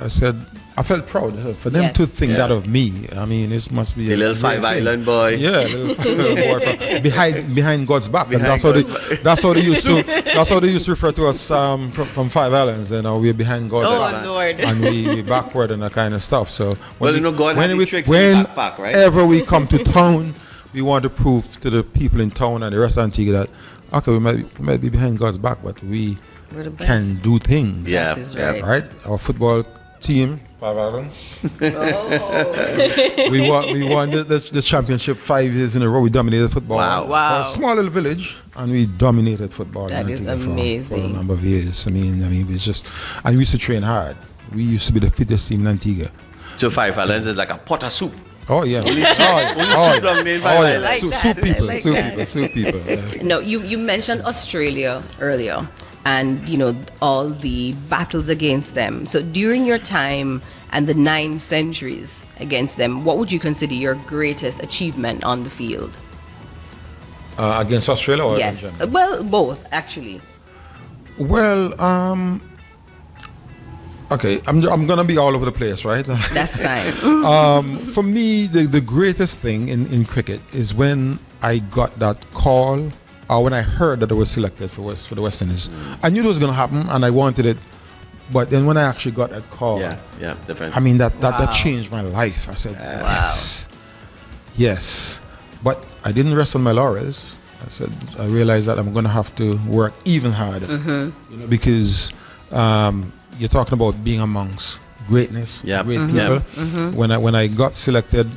I felt proud for them to think that of me. I mean, this must be a little Five Island boy. Yeah, a little Five Island boy behind God's back. That's how they used to refer to us from Five Islands. We're behind God's back. Oh Lord. And we backward and that kind of stuff. So God had the tricks in the backpack, right? Whenever we come to town, we want to prove to the people in town and the rest of Antigua that okay, we might be behind God's back, but we can do things. Yeah, that is right. Right? Our football team, Five Islands. we won the championship 5 years in a row. We dominated football. Wow. A small little village, and we dominated football. That is amazing. For a number of years. I mean, it was just, and we used to train hard. We used to be the fittest team in Antigua. So Five Islands is like a pot of soup. Oh yeah, soup people. Yeah. No, you mentioned Australia earlier, and all the battles against them. So during your time and the 9 centuries against them, what would you consider your greatest achievement on the field? Against Australia or yes, in general? well, both actually. Well, okay, I'm gonna be all over the place, right? That's fine. For me, the greatest thing in cricket is when I got that call, or when I heard that I was selected for the West Indies. I knew it was gonna happen, and I wanted it. But then when I actually got that call, different. I mean that changed my life. I said yes. But I didn't rest on my laurels. I realized that I'm gonna have to work even harder, because. You're talking about being amongst greatness, great people. When I got selected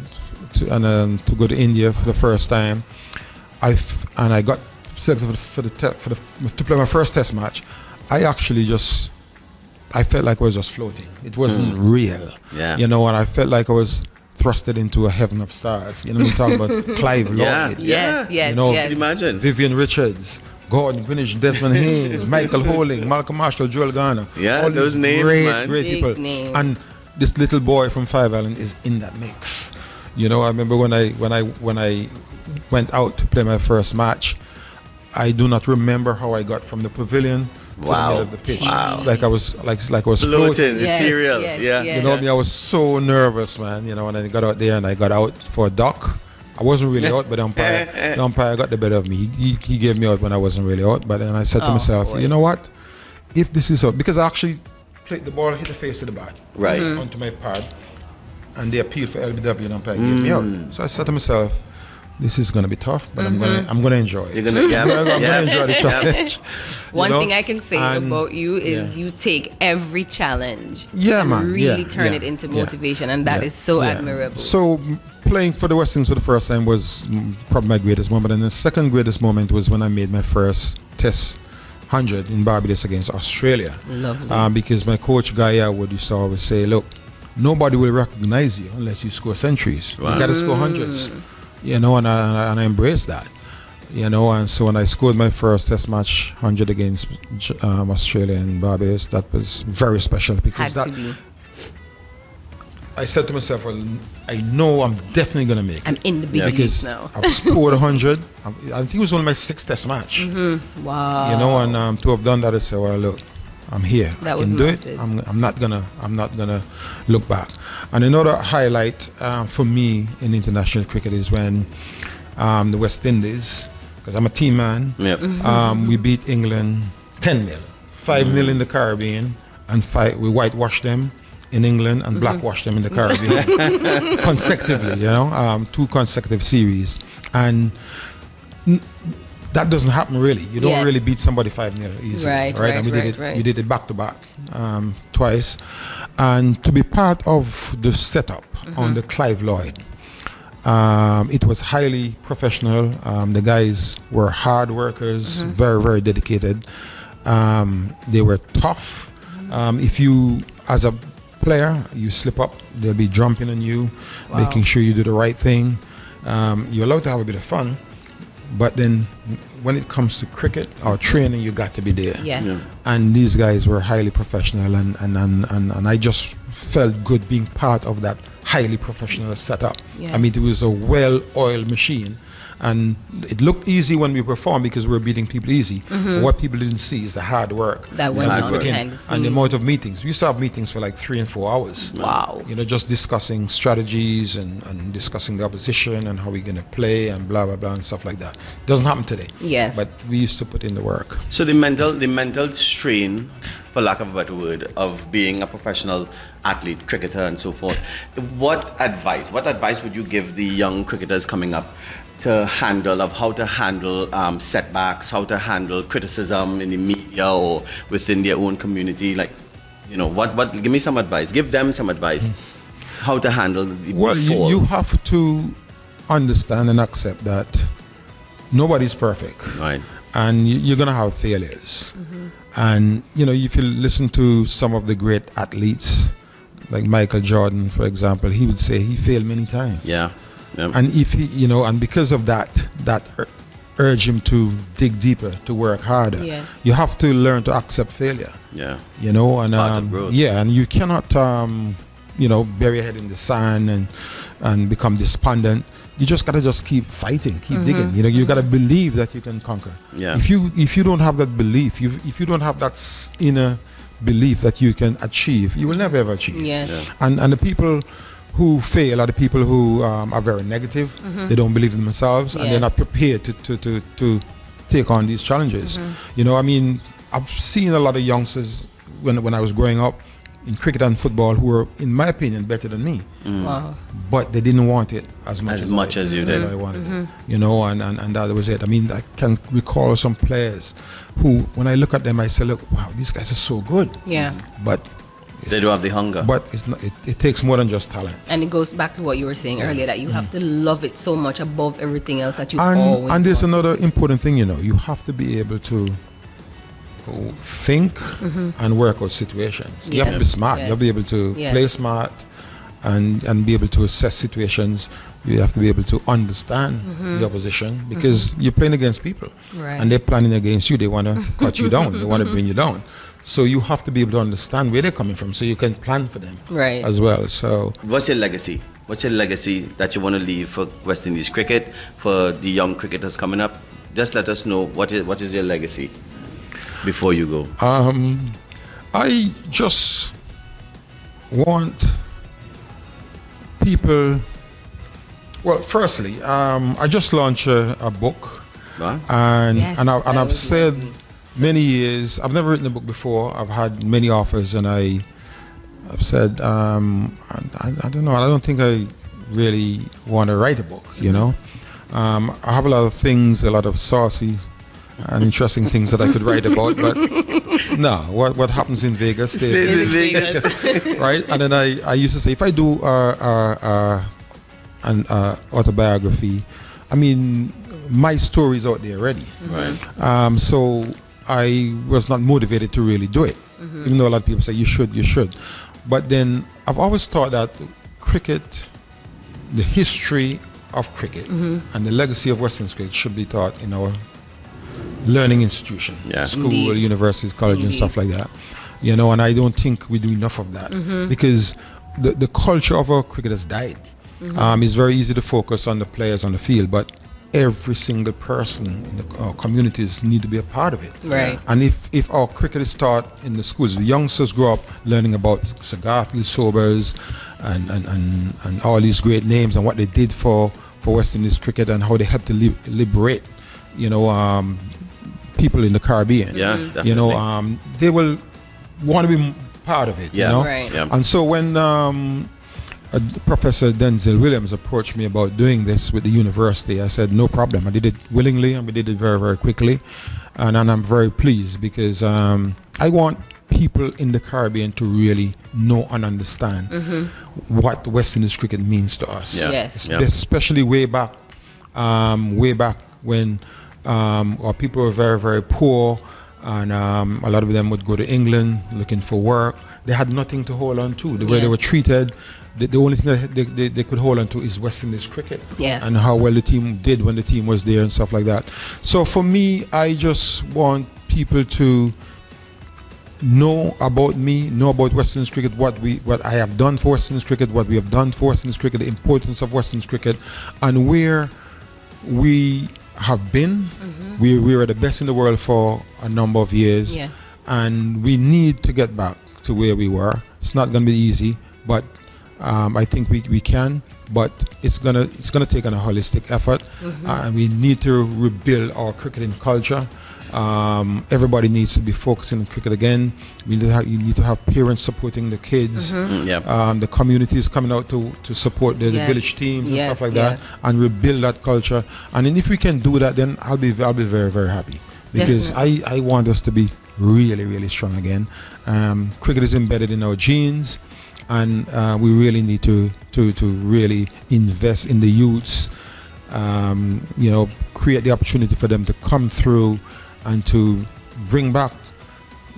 to go to India for the first time, I got selected to play my first Test match. I felt like I was just floating. It wasn't real, and I felt like I was thrusted into a heaven of stars. We talk about Clive Lloyd, yes. Imagine Vivian Richards, Gordon Greenwich, Desmond Haynes, Michael Holding, Malcolm Marshall, Joel Garner. Yeah, all those names, man. Great Big people. names. And this little boy from Five Island is in that mix. I remember when I went out to play my first match, I do not remember how I got from the pavilion to the middle of the pitch. It's like I was floating. Ethereal. I was so nervous, man. And I got out there and I got out for a duck. I wasn't really out, but the umpire got the better of me. He gave me out when I wasn't really out. But then I said to myself, you know what? If this is out, because I actually played the ball, hit the face of the bat, onto my pad, and they appealed for LBW, and umpire gave me out. So I said to myself, this is going to be tough, but I'm gonna enjoy it. You're gonna enjoy the challenge. One thing I can say about you is you take every challenge and really turn it into motivation, and that is so admirable. So playing for the West Indies for the first time was probably my greatest moment, and the second greatest moment was when I made my first Test 100 in Barbados against Australia. Lovely. Because my coach Guy Wood used to always say, look, nobody will recognize you unless you score centuries. You got to score hundreds. And I embraced that. And so when I scored my first Test match 100 against Australia and Barbados, that was very special because I said to myself, well, I know I'm definitely going to make it. I'm in the big leagues now. I've scored 100. I think it was only my 6th Test match. Wow. And to have done that, I said, well, look, I'm here. I can do it. I'm not gonna look back. And another highlight for me in international cricket is when the West Indies, because I'm a team man, we beat England 10-0, 5-0 in the Caribbean, and we whitewashed them in England and blackwashed them in the Caribbean consecutively. 2 consecutive series, and that doesn't happen really. You don't really beat somebody 5-0 easily, right? And we did it back to back twice, and to be part of the setup on the Clive Lloyd, it was highly professional. The guys were hard workers, very, very dedicated. They were tough. as a player, you slip up, they'll be jumping on you, making sure you do the right thing. You're allowed to have a bit of fun, but then when it comes to cricket or training, you got to be there. Yes. Yeah. And these guys were highly professional, and I just felt good being part of that highly professional setup. Yes. I mean, it was a well-oiled machine, and it looked easy when we performed because we were beating people easy. But what people didn't see is the hard work That went we on put in, behind the and the scenes. amount of meetings. We used to have meetings for like 3 and 4 hours. Wow. You know, just discussing strategies and discussing the opposition and how we're going to play and blah, blah, blah and stuff like that. Doesn't happen today. Yes. But we used to put in the work. So the mental strain, for lack of a better word, of being a professional athlete, cricketer, and so forth. What advice would you give the young cricketers coming up to handle how to handle setbacks, how to handle criticism in the media or within their own community? Like, you know, what? Give me some advice. Give them some advice. How to handle the Well, falls. you have to understand and accept that nobody's perfect. Right. And you're going to have failures. And, you know, if you listen to some of the great athletes, like Michael Jordan, for example, he would say he failed many times. Yeah. Yeah. And if he, you know, and because of that urge him to dig deeper, to work harder. Yes. You have to learn to accept failure. Yeah. You know, and part of growth. yeah, and you cannot, you know, bury your head in the sand and become despondent. You just gotta keep fighting, keep digging. You know, you gotta believe that you can conquer. Yeah. If you don't have that belief, if you don't have that inner belief that you can achieve, you will never ever achieve. Yes. Yeah. And the people who fail are the people who are very negative. They don't believe in themselves, and Yes. they're not prepared to take on these challenges. You know, I mean, I've seen a lot of youngsters when I was growing up in cricket and football who were, in my opinion, better than me. Wow. But they didn't want it as much As you did. I wanted it. You know, and that was it. I mean, I can recall some players who, when I look at them, I say, look, wow, these guys are so good. Yeah. But They don't have the hunger. but it's not, it takes more than just talent. And it goes back to what you were saying earlier, that you have to love it so much above everything else that you always And there's want. another important thing, you know, you have to be able to think and work out situations. You have to be Yes. smart. You have to be able to Yes. play smart and be able to assess situations. You have to be able to understand the opposition because you're playing against people. Right. And they're planning against you. They want to cut you down. They want to bring you down. So you have to be able to understand where they're coming from so you can plan for them Right. as well. So What's your legacy? What's your legacy that you want to leave for West Indies cricket, for the young cricketers coming up? Just let us know what is your legacy before you go. I just want people. Well, firstly, I just launched a book, Huh? and Yes, I've that was said lovely. many years. I've never written a book before. I've had many offers, and I've said I don't know. I don't think I really want to write a book. You know, I have a lot of things, a lot of saucy and interesting things that I could write about, but no, what happens in Vegas stays in Vegas. Right? And then I used to say, if I do an autobiography, I mean, my story's out there already. Right. So I was not motivated to really do it, even though a lot of people say you should. But then I've always thought that cricket, the history of cricket and the legacy of Western cricket should be taught in our learning institution, Yeah. school, Indeed. universities, college, and Indeed. stuff like that. You know, and I don't think we do enough of that because the culture of our cricket has died. It's very easy to focus on the players on the field, but every single person in our communities need to be a part of it. Right. And if our cricket is taught in the schools, the youngsters grow up learning about Sir Garfield Sobers and all these great names and what they did for West Indies cricket and how they helped to liberate, you know, people in the Caribbean. Yeah, You know, definitely. they will want to be part of it. Yeah. You know? Right. Yeah. And so when Professor Denzel Williams approached me about doing this with the university, I said, no problem. I did it willingly and we did it very, very quickly. And I'm very pleased because I want people in the Caribbean to really know and understand what West Indies cricket means to us. Yeah. Yes. Yeah. Especially way back when our people were very, very poor and a lot of them would go to England looking for work. They had nothing to hold on to. The way they were treated, the only thing that they could hold on to is West Indies cricket, Yes. and how well the team did when the team was there and stuff like that. So for me, I just want people to know about me, know about West Indies cricket, what I have done for West Indies cricket, what we have done for West Indies cricket, the importance of West Indies cricket, and where we have been. We were the best in the world for a number of years, Yes. and we need to get back to where we were. It's not going to be easy, but I think we can. But it's gonna take a holistic effort, and we need to rebuild our cricketing culture. Everybody needs to be focusing on cricket again. You need to have parents supporting the kids. The communities coming out to support the village teams and stuff like that, and rebuild that culture. And then if we can do that, then I'll be very, very happy, because I want us to be really, really strong again. Cricket is embedded in our genes, and we really need to really invest in the youths. Create the opportunity for them to come through and to bring back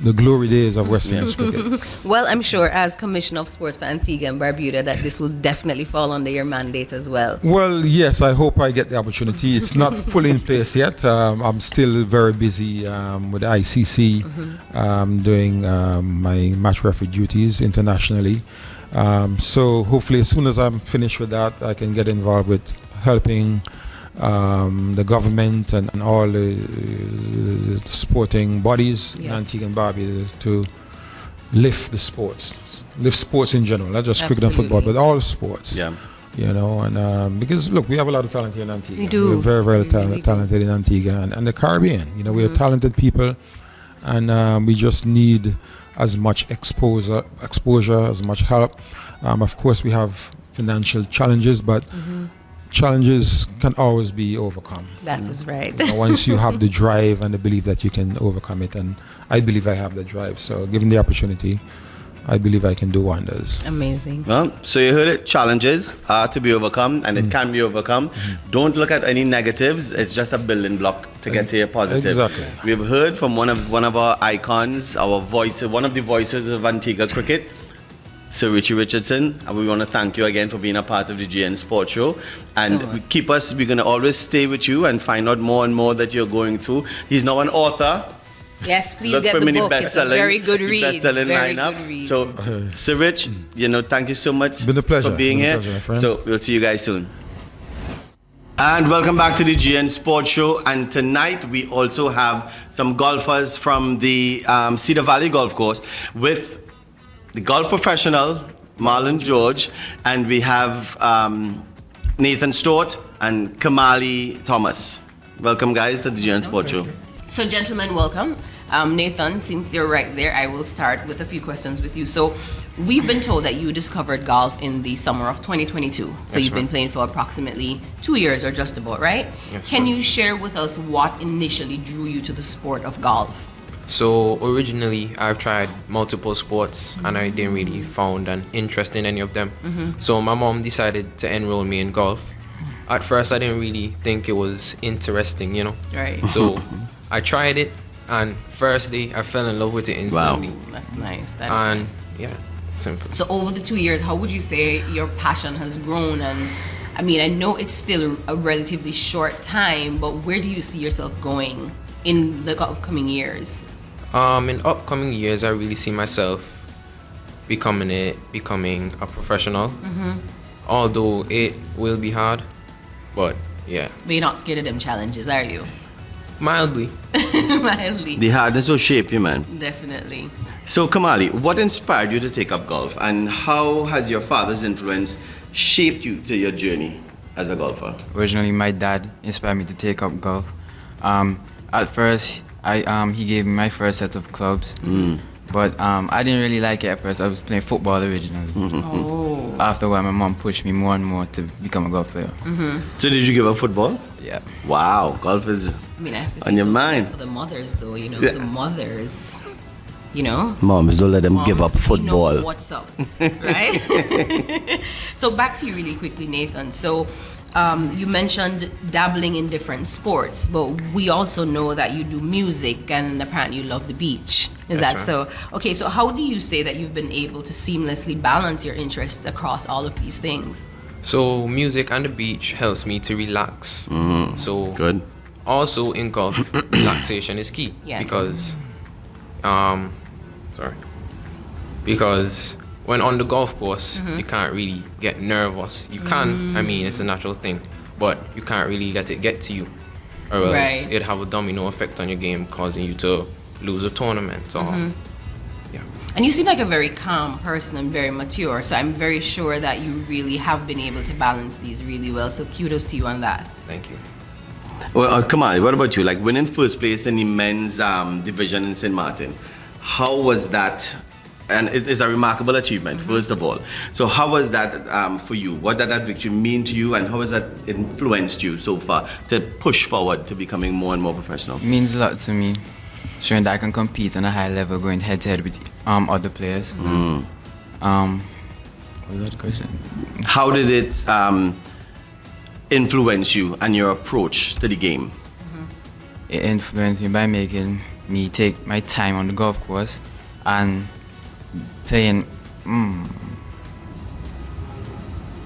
the glory days of West Indies cricket. Well, I'm sure as Commissioner of Sports for Antigua and Barbuda that this will definitely fall under your mandate as well. Well, yes, I hope I get the opportunity. It's not fully in place yet. I'm still very busy with the ICC, doing my match referee duties internationally. So hopefully as soon as I'm finished with that, I can get involved with helping the government and all the sporting bodies in Antigua and Barbuda to lift sports in general, not just cricket and football, but all sports. Yeah. And because look, we have a lot of talent here in Antigua. We do. We're very, very talented in Antigua and the Caribbean. We are talented people, and we just need as much exposure, as much help. Of course, we have financial challenges, but challenges can always be overcome. That's right. Once you have the drive and the belief that you can overcome it, and I believe I have the drive. So given the opportunity, I believe I can do wonders. Amazing. Well, so you heard it. Challenges are to be overcome, and it can be overcome. Don't look at any negatives. It's just a building block to get to your positive. Exactly. We've heard from one of our icons, one of the voices of Antigua cricket, Sir Richie Richardson, and we want to thank you again for being a part of the GN Sports Show. And we're going to always stay with you and find out more and more that you're going through. He's now an author. Yes, please Look get for the many book. It's a very good read. Best-selling Very lineup. good read. So, Sir Rich, thank you so much Been a pleasure. for being Been a here. pleasure, my friend. So we'll see you guys soon. And welcome back to the GN Sports Show. And tonight we also have some golfers from the Cedar Valley Golf Course with the golf professional Marlon George, and we have Nathan Stewart and Kamali Thomas. Welcome, guys, to the GN Sports Show. So, gentlemen, welcome. Nathan, since you're right there, I will start with a few questions with you. So, we've been told that you discovered golf in the summer of 2022. So, you've been playing for approximately 2 years or just about, right? Can you share with us what initially drew you to the sport of golf? So originally I've tried multiple sports and I didn't really found an interest in any of them. So my mom decided to enroll me in golf. At first I didn't really think it was interesting, Right. So I tried it, and first day I fell in love with it instantly. That's nice. And yeah, simple. So over the 2 years, how would you say your passion has grown? And I mean, I know it's still a relatively short time, but where do you see yourself going in the upcoming years? In upcoming years, I really see myself becoming a professional. Although it will be hard, but yeah. But you're not scared of them challenges, are you? Mildly. Mildly. The hardness will shape you, man. Definitely. So, Kamali, what inspired you to take up golf, and how has your father's influence shaped you to your journey as a golfer? Originally, my dad inspired me to take up golf. At first, he gave me my first set of clubs, but I didn't really like it at first. I was playing football originally. Oh. After a while, my mom pushed me more and more to become a golf player. So, did you give up football? Yeah. Wow, golf is I mean, I have to on say your something mind. for the mothers, though. Yeah. The mothers. Moms, don't let them Moms, give up we football. know what's up, right? So back to you really quickly, Nathan. So you mentioned dabbling in different sports, but we also know that you do music and apparently you love the beach. Is that That's so? Okay, so how do you say that you've been able to seamlessly balance your interests across all of these things? So music and the beach helps me to relax. So Good. also in golf, relaxation is key. Yes. Because when on the golf course, you can't really get nervous. You can, I mean, it's a natural thing, but you can't really let it get to you, or else Right. it'd have a domino effect on your game, causing you to lose a tournament. So, yeah. And you seem like a very calm person and very mature, so I'm very sure that you really have been able to balance these really well. So kudos to you on that. Thank you. Well, come on. What about you? Like winning first place in the men's division in St. Martin. How was that? And it is a remarkable achievement, first of all. So how was that for you? What did that victory mean to you, and how has that influenced you so far to push forward to becoming more and more professional? It means a lot to me, showing that I can compete on a high level, going head to head with other players. What was that question? How did it influence you and your approach to the game? It influenced me by making me take my time on the golf course and playing.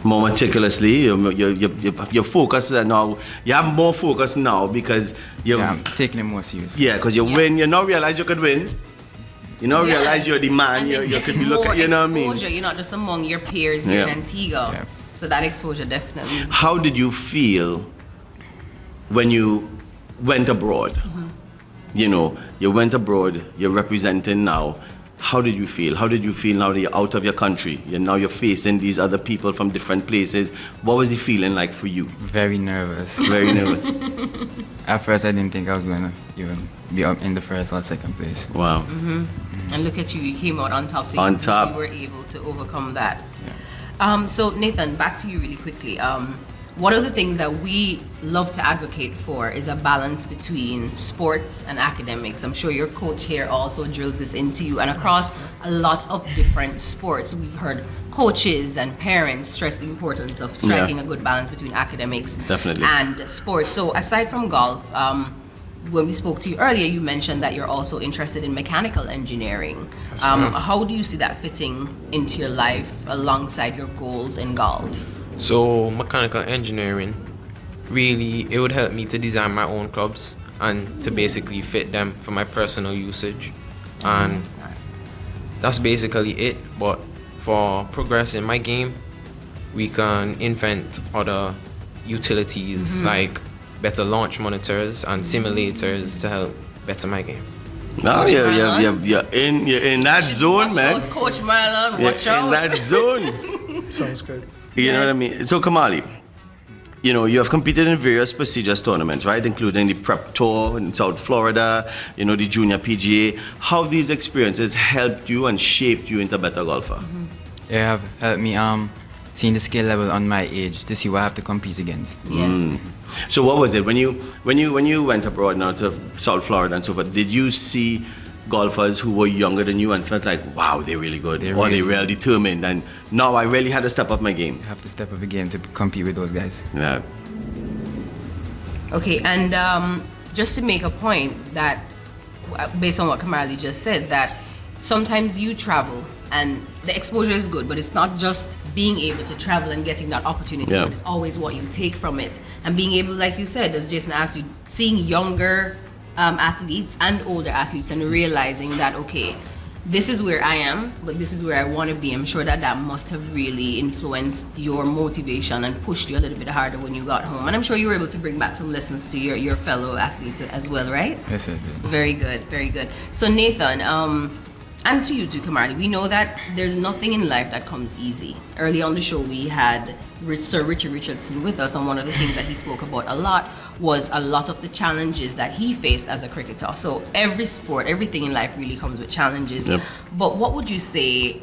More meticulously, your focus now. You have more focus now because you. Yeah, I'm taking it more serious. Yeah, because you win. You now realize you could win. You now realize you're the man. And You then could getting be looking. more You know what I mean? exposure. You're not just among your peers here Yeah. in Antigua. Yeah. So that exposure definitely is. How did you feel when you went abroad? You know, you went abroad. You're representing now. How did you feel? How did you feel now that you're out of your country? Now you're facing these other people from different places. What was the feeling like for you? Very nervous. Very nervous. At first, I didn't think I was going to even be up in the first or second place. Wow. And look at you, you came out on top. So On you top. really were able to overcome that. So Nathan, back to you really quickly. One of the things that we love to advocate for is a balance between sports and academics. I'm sure your coach here also drills this into you, and across a lot of different sports, we've heard coaches and parents stress the importance of striking a good balance between academics Definitely. and sports. So aside from golf, when we spoke to you earlier, you mentioned that you're also interested in mechanical engineering. How do you see that fitting into your life alongside your goals in golf? So mechanical engineering, really, it would help me to design my own clubs and to basically fit them for my personal usage. And that's basically it. But for progressing my game, we can invent other utilities like better launch monitors and simulators to help better my game. No, you're in that zone, man. Coach Marlon, You're watch out. in that zone. Sounds good. You know what I mean? So Kamali, you know, you have competed in various prestigious tournaments, right? Including the Prep Tour in South Florida, you know, the Junior PGA. How have these experiences helped you and shaped you into a better golfer? They have helped me seeing the skill level on my age to see what I have to compete against. Yes. So what was it when you went abroad now to South Florida and so forth? Did you see golfers who were younger than you and felt like, wow, they're really good, They're or really they're well determined, and now I really had to step up my game? I have to step up again to compete with those guys. Yeah. Okay, and just to make a point that, based on what Kamali just said, that sometimes you travel and the exposure is good, but it's not just being able to travel and getting that opportunity, Yeah. but it's always what you take from it. And being able, like you said, as Jason asked you, seeing younger athletes and older athletes and realizing that, okay, this is where I am, but this is where I want to be. I'm sure that that must have really influenced your motivation and pushed you a little bit harder when you got home. And I'm sure you were able to bring back some lessons to your fellow athletes as well, right? Yes, I did. Very good, very good. So Nathan, and to you too, Kamali, we know that there's nothing in life that comes easy. Early on the show, we had Sir Richie Richardson with us, and one of the things that he spoke about a lot was a lot of the challenges that he faced as a cricketer. So every sport, everything in life really comes with challenges. Yep. But what would you say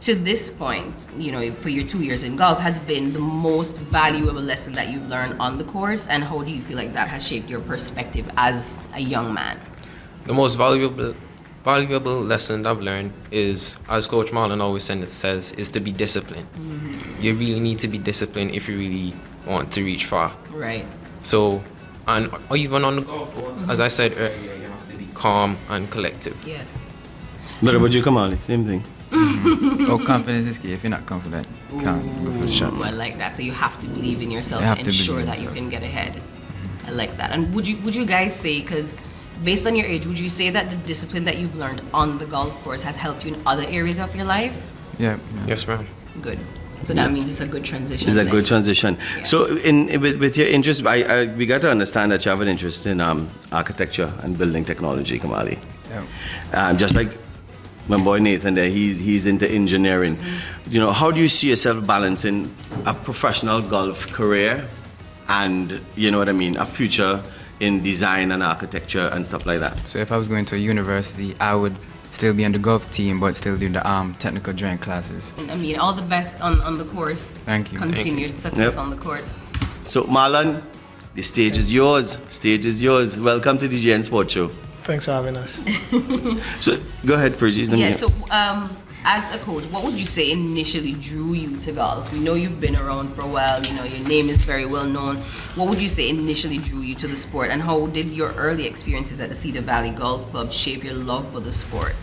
to this point, you know, for your 2 years in golf, has been the most valuable lesson that you've learned on the course, and how do you feel like that has shaped your perspective as a young man? The most valuable lesson I've learned is, as Coach Marlon always says, is to be disciplined. You really need to be disciplined if you really want to reach far. Right. So, and even on the golf course, as I said earlier, you have to be calm and collective. Yes. But about you, Kamali, same thing. Oh, confidence is key. If you're not confident, you can't go for the shots. I like that. So you have to believe in yourself You have to to believe ensure in that you yourself. can get ahead. I like that. And would you guys say, because based on your age, would you say that the discipline that you've learned on the golf course has helped you in other areas of your life? Yeah. Yes, ma'am. Good. So that means it's a good transition. It's a then. good transition. Yeah. So, with your interest, we got to understand that you have an interest in architecture and building technology, Kamali. Yeah. Just like my boy Nathan there, he's into engineering. You know, how do you see yourself balancing a professional golf career and, you know what I mean, a future in design and architecture and stuff like that? So if I was going to a university, I would still be on the golf team, but still do the technical drawing classes. I mean, all the best on the course. Thank you. Continued success Yep. on the course. So, Marlon, the stage is yours. Stage is yours. Welcome to the GN Sports Show. Thanks for having us. So, go ahead, Purges. Yeah, so as a coach, what would you say initially drew you to golf? We know you've been around for a while, you know, your name is very well known. What would you say initially drew you to the sport, and how did your early experiences at the Cedar Valley Golf Club shape your love for the sport?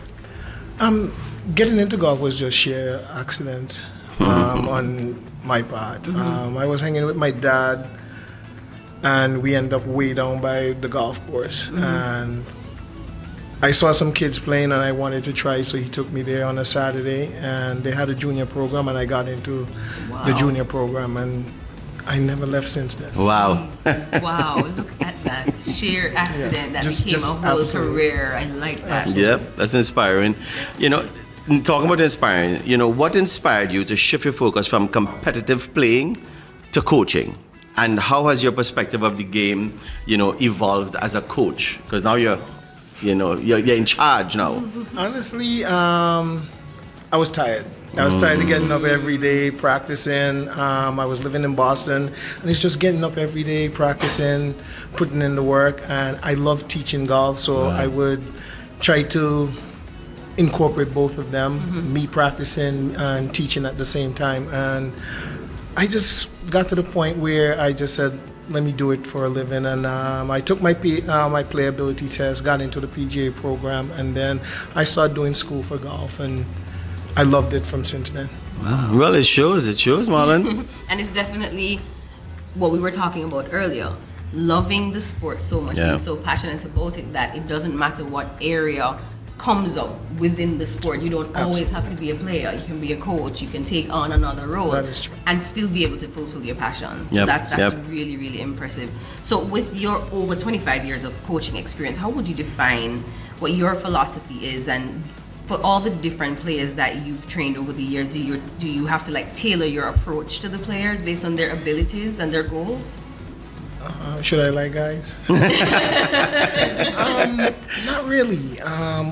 Getting into golf was just sheer accident on my part. I was hanging with my dad, and we ended up way down by the golf course. And I saw some kids playing, and I wanted to try, so he took me there on a Saturday, and they had a junior program, and I got into the junior program, and I never left since then. Wow. Wow, look at that sheer accident that just became a whole absolutely. career. I like that. Yep, that's inspiring. You know, talking about inspiring, you know, what inspired you to shift your focus from competitive playing to coaching? And how has your perspective of the game, you know, evolved as a coach? Because now you're in charge now. Honestly, I was tired. I was tired of getting up every day, practicing. I was living in Boston, and it's just getting up every day, practicing, putting in the work. And I love teaching golf, so I would try to incorporate both of them, me practicing and teaching at the same time. And I just got to the point where I just said, let me do it for a living. And I took my playability test, got into the PGA program, and then I started doing school for golf, and I loved it from since then. Well, it shows, Marlon. And it's definitely what we were talking about earlier, loving the sport so much, Yeah. being so passionate about it that it doesn't matter what area comes up within the sport. You don't always have to be a player. You can be a coach. You can take on another role That is true. and still be able to fulfill your passion. So Yep, that's yep. really, really impressive. So with your over 25 years of coaching experience, how would you define what your philosophy is? And for all the different players that you've trained over the years, do you have to like tailor your approach to the players based on their abilities and their goals? Should I lie, guys? Not really.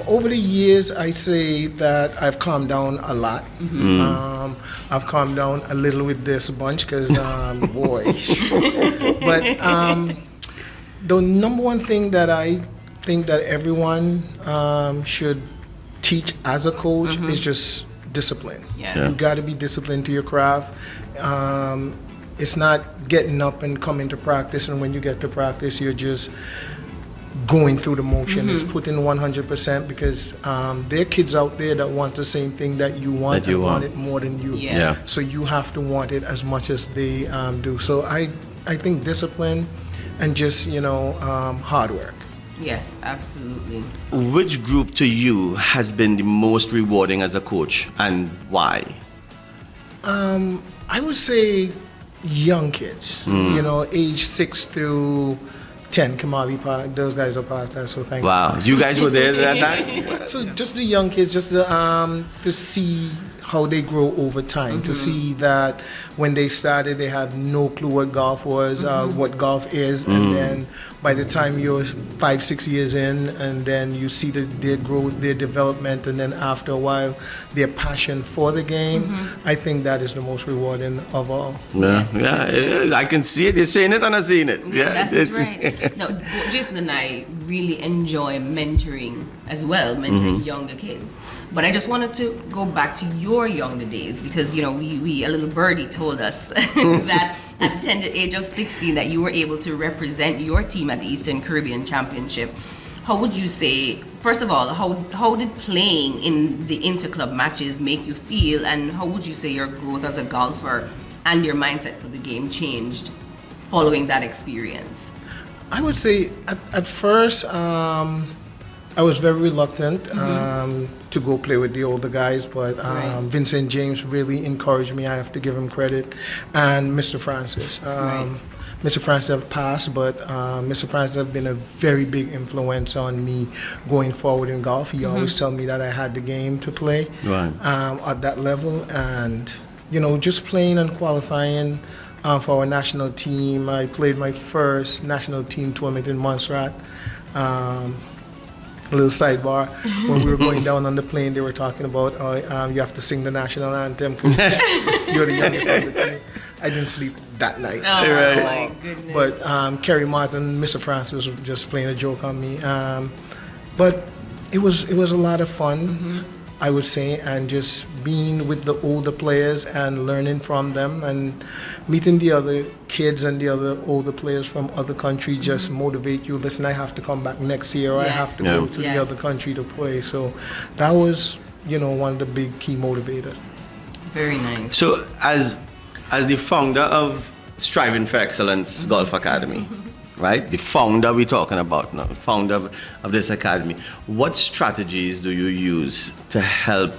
Over the years, I say that I've calmed down a lot. I've calmed down a little with this bunch because, boy. But the number one thing that I think that everyone should teach as a coach is just discipline. Yeah. You got to be disciplined to your craft. It's not getting up and coming to practice, and when you get to practice, you're just going through the motion. It's putting 100% because there are kids out there that want the same thing that you want and want it more than you. Yeah. Yeah. So you have to want it as much as they do. So I think discipline and just, hard work. Yes, absolutely. Which group to you has been the most rewarding as a coach, and why? I would say young kids, age 6 through 10. Kamali, those guys are past that, so thank you. Wow, you guys were there that time? So just the young kids, just to see how they grow over time, to see that when they started, they had no clue what golf was, what golf is, and then by the time you're 5-6 years in, and then you see their growth, their development, and then after a while, their passion for the game, I think that is the most rewarding of all. Yeah, I can see it. You're saying it and I'm seeing it. Yeah, That's right. No, Jason and I really enjoy mentoring as well, mentoring younger kids. But I just wanted to go back to your younger days because, we a little birdie told us that at the tender age of 16 that you were able to represent your team at the Eastern Caribbean Championship. How would you say, first of all, how did playing in the interclub matches make you feel, and how would you say your growth as a golfer and your mindset for the game changed following that experience? I would say at first I was very reluctant to go play with the older guys, but Vincent James really encouraged me. I have to give him credit, and Mr. Francis. Mr. Francis have passed, but Mr. Francis have been a very big influence on me going forward in golf. He always told me that I had the game to play at that level, and just playing and qualifying for our national team. I played my first national team tournament in Montserrat. A little sidebar, when we were going down on the plane, they were talking about you have to sing the national anthem because you're the youngest on the team. I didn't sleep that night. Oh my goodness. But Kerry Martin, Mr. Francis was just playing a joke on me. But it was a lot of fun, I would say, and just being with the older players and learning from them and meeting the other kids and the other older players from other countries just motivate you. Listen, I have to come back next year, or I have to go to the other country to play. So that was, one of the big key motivators. Very nice. So as the founder of Striving for Excellence Golf Academy, right? The founder we're talking about now, founder of this academy. What strategies do you use to help,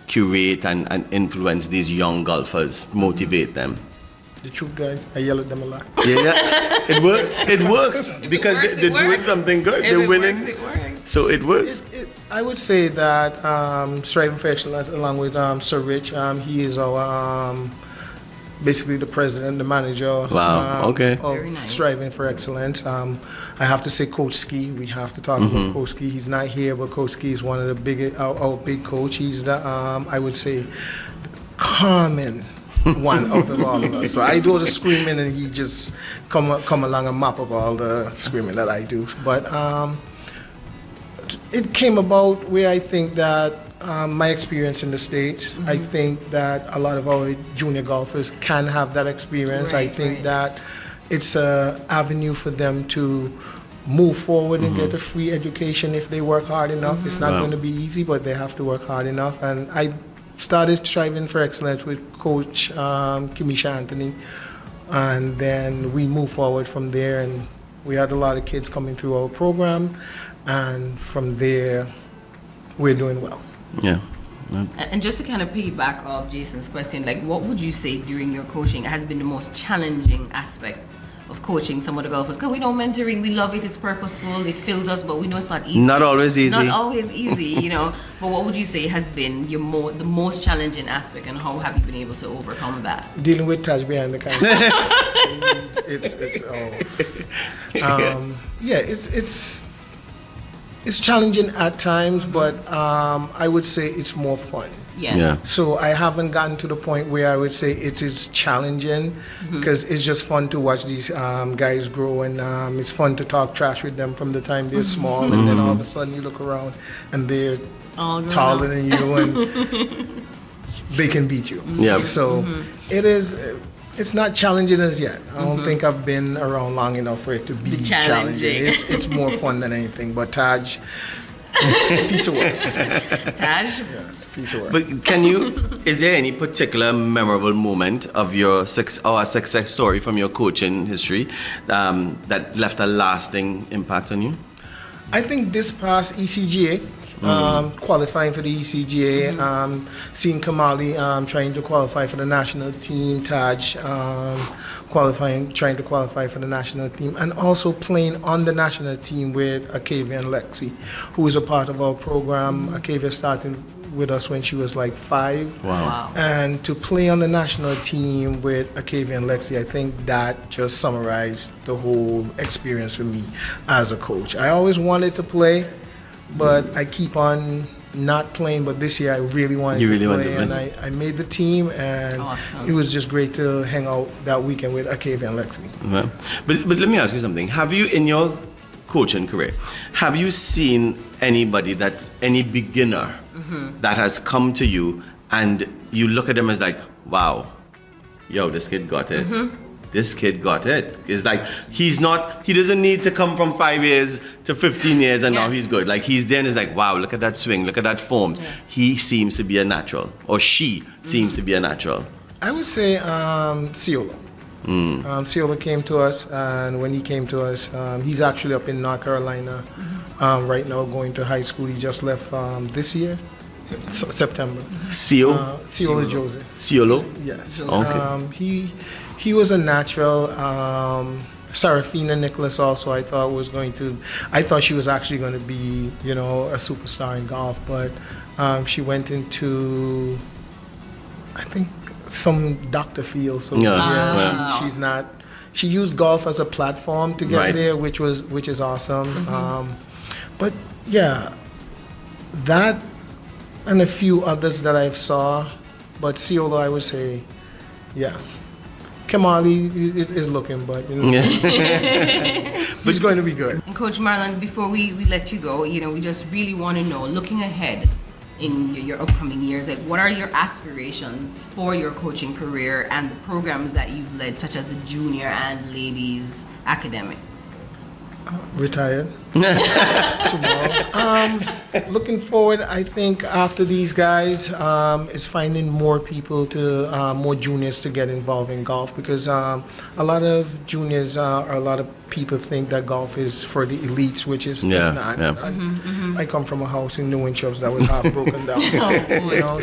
curate and influence these young golfers, motivate them? The truth, guys, I yell at them a lot. Yeah. It works. It works because they're doing something good. They're winning. It works. So it works. I would say that Striving for Excellence, along with Sir Rich, he is our basically the president, the manager of Striving for Excellence. I have to say Coach Ski. We have to talk about Coach Ski. He's not here, but Coach Ski is one of the big, our big coach. He's the, I would say, calming one of all of us. So I do the screaming, and he just come along and mop up all the screaming that I do. But it came about where I think that my experience in the States, I think that a lot of our junior golfers can have that experience. I think that it's an avenue for them to move forward and get a free education if they work hard enough. It's not going to be easy, but they have to work hard enough. And I started Striving for Excellence with Coach Kimisha Anthony, and then we moved forward from there, and we had a lot of kids coming through our program, and from there we're doing well. Yeah. And just to kind of piggyback off Jason's question, like what would you say during your coaching has been the most challenging aspect of coaching some of the golfers? Because we know mentoring, we love it, it's purposeful, it fills us, but we know it's not easy. Not always easy. Not always easy, But what would you say has been the most challenging aspect, and how have you been able to overcome that? Dealing with Taj behind the camera. It's challenging at times, but I would say it's more fun. Yeah. So I haven't gotten to the point where I would say it is challenging, because it's just fun to watch these guys grow, and it's fun to talk trash with them from the time they're small, and then all of a sudden you look around and they're taller than you and they can beat you. Yeah. So it is. It's not challenging as yet. I don't think I've been around long enough for it to be challenging. It's more fun than anything. But Taj, piece of work. Taj? Yes, piece of work. But is there any particular memorable moment of your success story from your coaching history that left a lasting impact on you? I think this past ECGA, qualifying for the ECGA, seeing Kamali trying to qualify for the national team, Taj trying to qualify for the national team, and also playing on the national team with Akavia and Lexi, who is a part of our program. Akavia started with us when she was like 5. Wow. And to play on the national team with Akavia and Lexi, I think that just summarized the whole experience for me as a coach. I always wanted to play, but I keep on not playing. But this year I really wanted to play, and I made the team, and it was just great to hang out that weekend with Akavia and Lexi. Well, but let me ask you something. Have you, in your coaching career, have you seen any beginner that has come to you and you look at them as like, wow, yo, this kid got it, this kid got it. It's like he doesn't need to come from 5 years to 15 years and now he's good. Like he's there and it's like, wow, look at that swing, look at that form. Yeah. He seems to be a natural, or she seems to be a natural. I would say Ciolo. Ciolo came to us, and when he came to us, he's actually up in North Carolina right now, going to high school. He just left this year, September. Ciolo Joseph. Ciolo? Yes. Okay. He was a natural. Sarafina Nicholas also, I thought she was actually going to be, a superstar in golf, but she went into, I think, some doctor field. So she's not. She used golf as a platform to get there, which is awesome. But yeah, that and a few others that I've saw, but Ciolo, I would say, yeah. Kamali is looking, but he's going to be good. And Coach Marlon, before we let you go, we just really want to know, looking ahead in your upcoming years, like what are your aspirations for your coaching career and the programs that you've led, such as the junior and ladies academics? Retired tomorrow. Looking forward, I think after these guys is finding more people more juniors to get involved in golf, because a lot of juniors or a lot of people think that golf is for the elites, which is it's not. Yeah. I come from a house in New Winchester that was half broken down.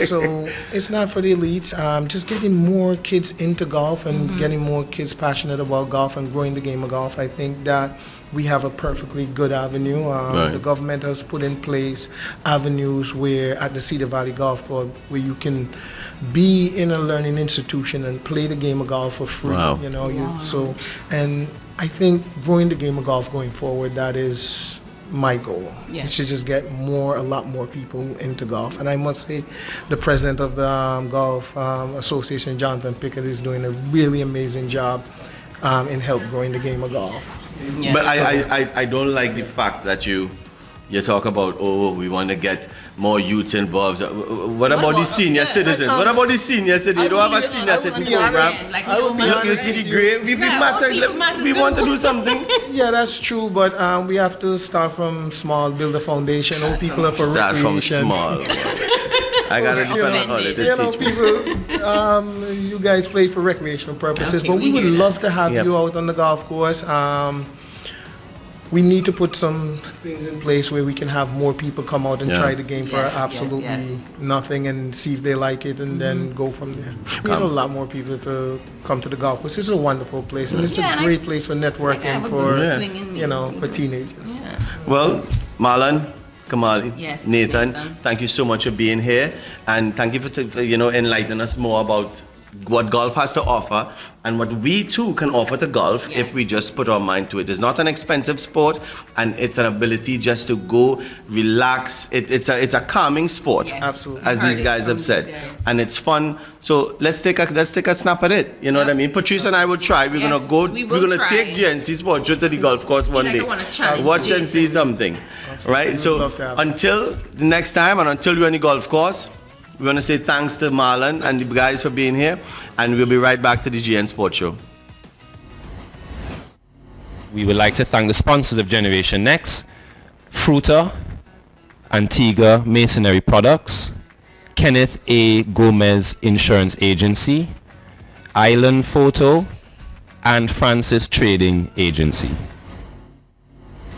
So it's not for the elites. Just getting more kids into golf and getting more kids passionate about golf and growing the game of golf. I think that we have a perfectly good avenue. The government has put in place avenues where at the Cedar Valley Golf Club, where you can be in a learning institution and play the game of golf for free. Wow. And I think growing the game of golf going forward, that is my goal. Yes. It should just get a lot more people into golf. And I must say, the president of the Golf Association, Jonathan Pickett, is doing a really amazing job in help growing the game of golf. Yeah. But I don't like the fact that you talk about, we want to get more youth involved. What about the senior citizens? What about the senior citizens? You don't have a senior citizen program. You see the grade? We want to do something. Yeah, that's true, but we have to start from small, build a foundation. Old people are for recreation. Start from small. I gotta depend on all people, you guys play for recreational purposes, but we would love to have you out on the golf course. We need to put some things in place where we can have more people come out and try the game for absolutely nothing and see if they like it, and then go from there. We need a lot more people to come to the golf course. It's a wonderful place, and it's a great place for networking for teenagers. Yeah. Well, Marlon, Kamali, Nathan, thank you so much for being here, and thank you for enlightening us more about what golf has to offer and what we too can offer to golf if we just put our mind to it. It's not an expensive sport, and it's an ability just to go relax. It's a calming sport, absolutely, as these guys have said, and it's fun. So let's take a snap at it. You know what I mean? Patrice and I will try. We're gonna go. We're gonna take GNC Sport to the golf course one day. Watch and see something, right? So until the next time, and until we're on the golf course, we want to say thanks to Marlon and the guys for being here, and we'll be right back to the GN Sports Show. We would like to thank the sponsors of Generation Next: Fruta, Antigua Masonry Products, Kenneth A. Gomez Insurance Agency, Island Photo, and Francis Trading Agency.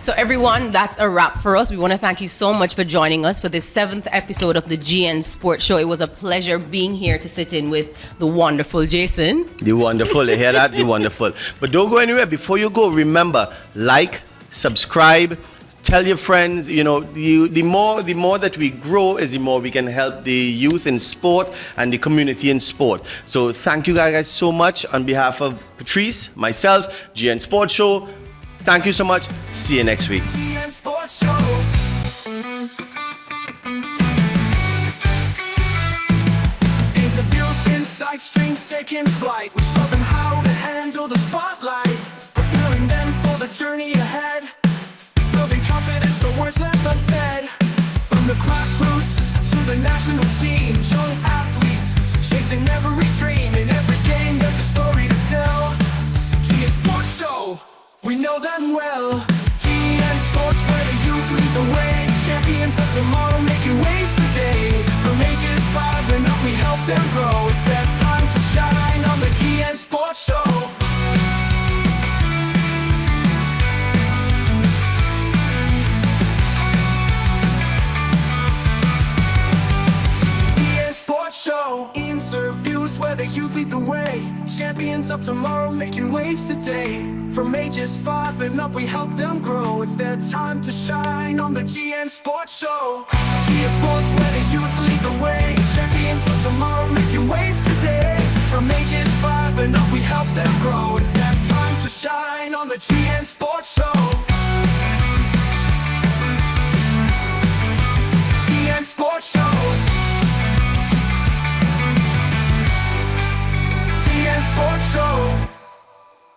So everyone, that's a wrap for us. We want to thank you so much for joining us for this 7th episode of the GN Sports Show. It was a pleasure being here to sit in with the wonderful Jason. The wonderful, you hear that? The wonderful. But don't go anywhere. Before you go, remember, like, subscribe, tell your friends. The more that we grow is the more we can help the youth in sport and the community in sport. So thank you guys so much on behalf of Patrice, myself, GN Sports Show. Thank you so much. See you next week. GN Sports Show. Interviews, insights, dreams taking flight. We show them how to handle the spotlight, preparing them for the journey ahead, building confidence, the words left unsaid. From the grassroots to the national scene, young athletes chasing every dream. In every game there's a story to tell. know them well. GN Sports, where the youth lead the way. Champions of tomorrow, making waves today. From ages 5 and up, we help them grow. It's their time to shine on the GN Sports Show. GN Sports Show. Interviews where the youth lead the way. Champions of tomorrow, making waves today. From ages 5 and up, we help them grow. It's their time to shine on the GN Sports Show. GN Sports.